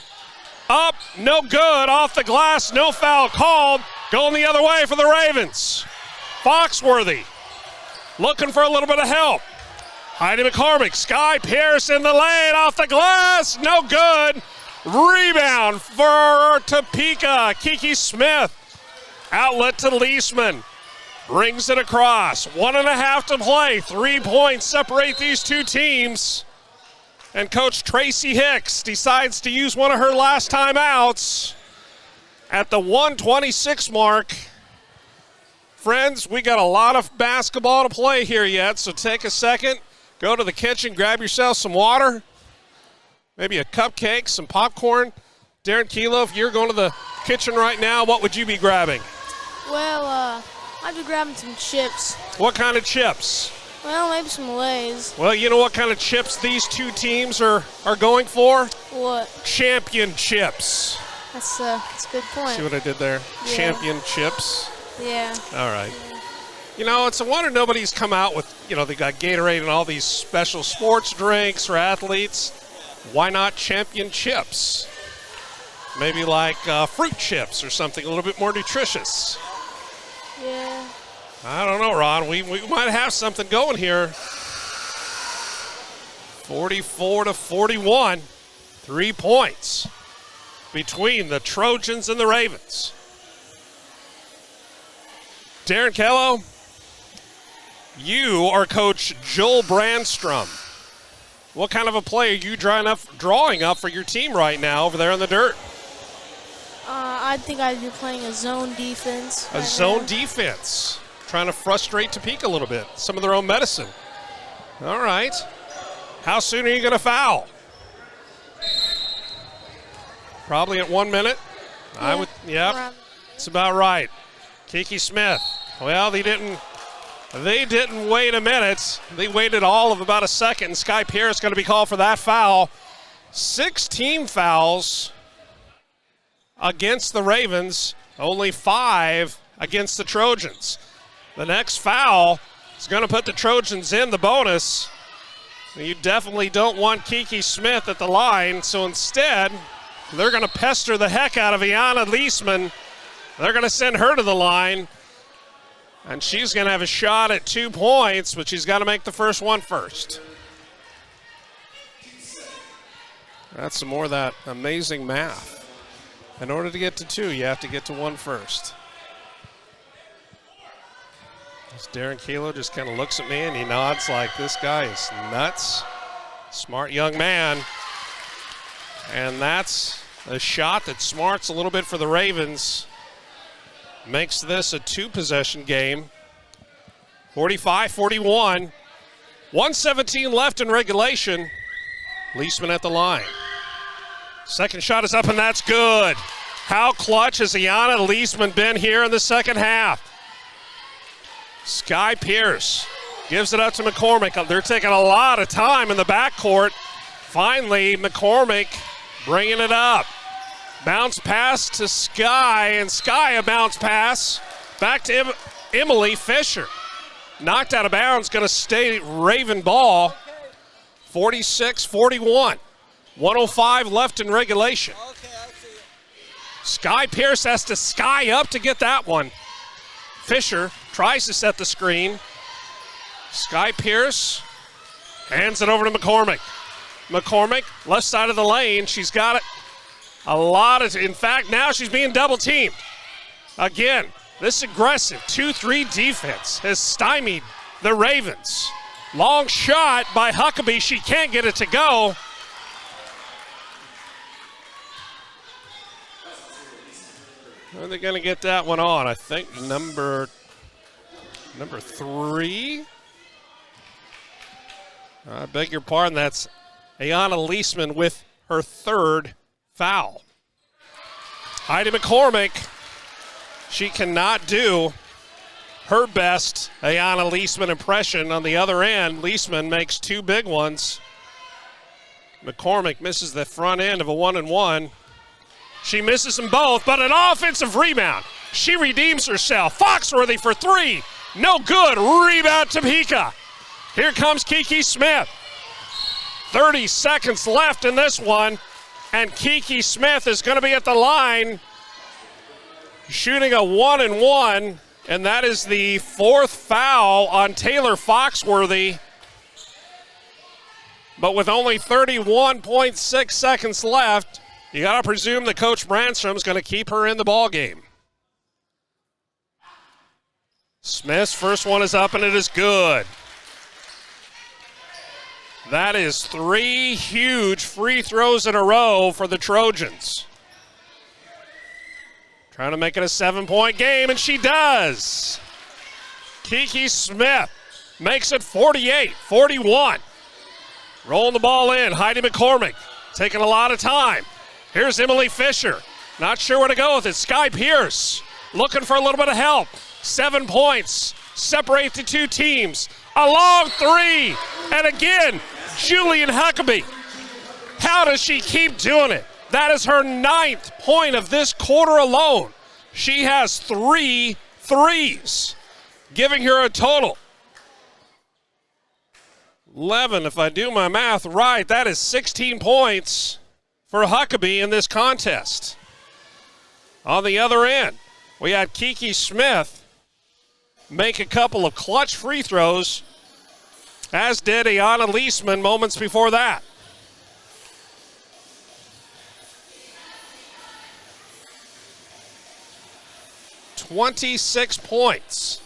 Up, no good. Off the glass, no foul called. Going the other way for the Ravens. Foxworthy looking for a little bit of help. Heidi McCormick, Sky Pierce in the lane, off the glass, no good. Rebound for Topeka, Kiki Smith. Outlet to Leisman, brings it across. 1.5 to play, 3 points separate these two teams. And Coach Tracy Hicks decides to use one of her last timeouts at the 1:26 mark. Friends, we got a lot of basketball to play here yet, so take a second. Go to the kitchen, grab yourself some water, maybe a cupcake, some popcorn. Darren Kilo, if you're going to the kitchen right now, what would you be grabbing? Well, I'd be grabbing some chips. What kind of chips? Well, maybe some Lay's. Well, you know what kind of chips these two teams are going for? What? Championships. That's a good point. See what I did there? Yeah. Championships. Yeah. All right. Yeah. You know, it's a wonder nobody's come out with, they got Gatorade and all these special sports drinks for athletes. Why not championships? Maybe like fruit chips or something a little bit more nutritious. Yeah. I don't know, Ron. We might have something going here. 44-41. 3 points between the Trojans and the Ravens. Darren Kello, you are Coach Joel Brandstrom. What kind of a play are you drawing up for your team right now over there in the dirt? I think I'd be playing a zone defense. A zone defense. Trying to frustrate Topeka a little bit. Some of their own medicine. All right. How soon are you going to foul? Probably at 1 minute. Yeah, Yep. It's about right. Kiki Smith. Well, they didn't wait a minute. They waited all of about a second. Sky Pierce going to be called for that foul. 16 fouls against the Ravens, only 5 against the Trojans. The next foul is going to put the Trojans in the bonus. You definitely don't want Kiki Smith at the line, so instead they're going to pester the heck out of Iana Leisman They're going to send her to the line, and she's going to have a shot at 2 points, but she's got to make the first one first. That's some more of that amazing math. In order to get to 2, you have to get to 1 first. As Darren Kelo just kind of looks at me and he nods like this guy is nuts. Smart young man. And that's a shot that smarts a little bit for the Ravens. Makes this a 2-possession game. 45-41. 1:17 left in regulation. Leisman at the line. Second shot is up, and that's good. How clutch has Ayanna Leisman been here in the second half? Sky Pierce gives it up to McCormick. They're taking a lot of time in the backcourt. Finally, McCormick bringing it up. Bounce pass to Sky, and Sky a bounce pass back to Emily Fisher. Knocked out of bounds, going to stay Raven ball. 46-41. 1:05 left in regulation. Sky Pierce has to sky up to get that one. Fisher tries to set the screen. Sky Pierce hands it over to McCormick. McCormick, left side of the lane. She's got it. A lot of, in fact, now she's being double teamed. Again, this aggressive 2-3 defense has stymied the Ravens. Long shot by Huckabee. She can't get it to go. Are they going to get that one on? I think number 3. I beg your pardon. That's Ayanna Leisman with her 3rd foul. Heidi McCormick, she cannot do her best Ayanna Leisman impression on the other end. Leisman makes 2 big ones. McCormick misses the front end of a 1-and-1. She misses them both, but an offensive rebound. She redeems herself. Foxworthy for 3. No good. Rebound Topeka. Here comes Kiki Smith. 30 seconds left in this one, and Kiki Smith is going to be at the line shooting a 1-and-1, and that is the 4th foul on Taylor Foxworthy. But with only 31.6 seconds left, you got to presume that Coach Brandstrom's going to keep her in the ball game. Smith's first one is up, and it is good. That is 3 huge free throws in a row for the Trojans. Trying to make it a 7-point game, and she does. Kiki Smith makes it 48-41. Rolling the ball in, Heidi McCormick taking a lot of time. Here's Emily Fisher. Not sure where to go with it. Sky Pierce looking for a little bit of help. 7 points. Separate the 2 teams. A long 3. And again, Julian Huckabee. How does she keep doing it? That is her 9th point of this quarter alone. She has 3 threes, giving her a total 11, if I do my math right. That is 16 points for Huckabee in this contest. On the other end, we had Kiki Smith make a couple of clutch free throws, as did Ayanna Leisman moments before that. $26 points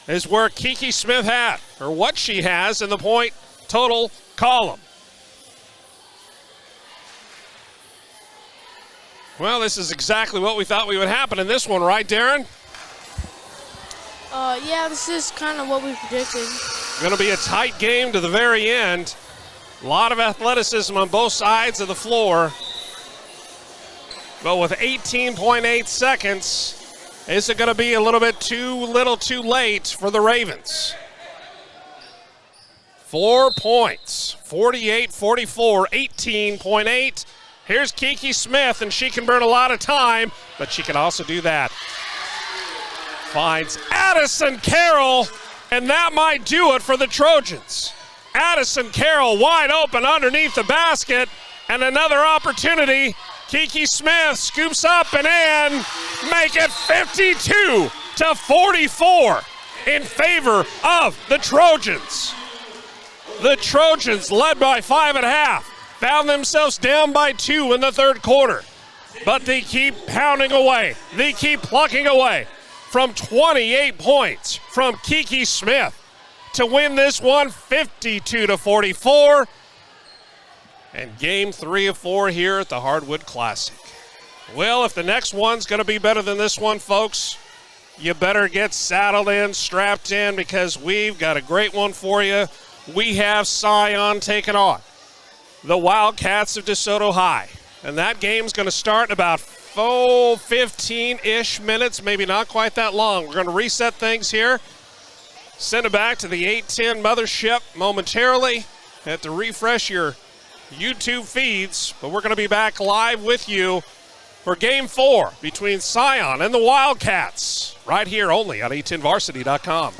is where Kiki Smith had, or what she has in the point total column. Well, this is exactly what we thought would happen in this one, right, Darren? Yeah, this is kind of what we predicted. Going to be a tight game to the very end. A lot of athleticism on both sides of the floor. But with 18.8 seconds, is it going to be a little bit too little too late for the Ravens? 4 points, 48-44, 18.8. Here's Kiki Smith, and she can burn a lot of time, but she can also do that. Finds Addison Carroll, and that might do it for the Trojans. Addison Carroll wide open underneath the basket, and another opportunity Kiki Smith scoops up and in, make it 52-44 in favor of the Trojans. The Trojans, led by 5 at half, found themselves down by 2 in the third quarter. But they keep pounding away. They keep plucking away from 28 points from Kiki Smith to win this one 52-44. And game 3 of 4 here at the Hardwood Classic. Well, if the next one's going to be better than this one, folks, you better get saddled in, strapped in, because we've got a great one for you. We have Scion taking on the Wildcats of DeSoto High. And that game's going to start in about 15-ish minutes, maybe not quite that long. We're going to reset things here. Send it back to the 810 mothership momentarily. Have to refresh your YouTube feeds, but we're going to be back live with you for Game 4 between Scion and the Wildcats right here only on 810varsity.com.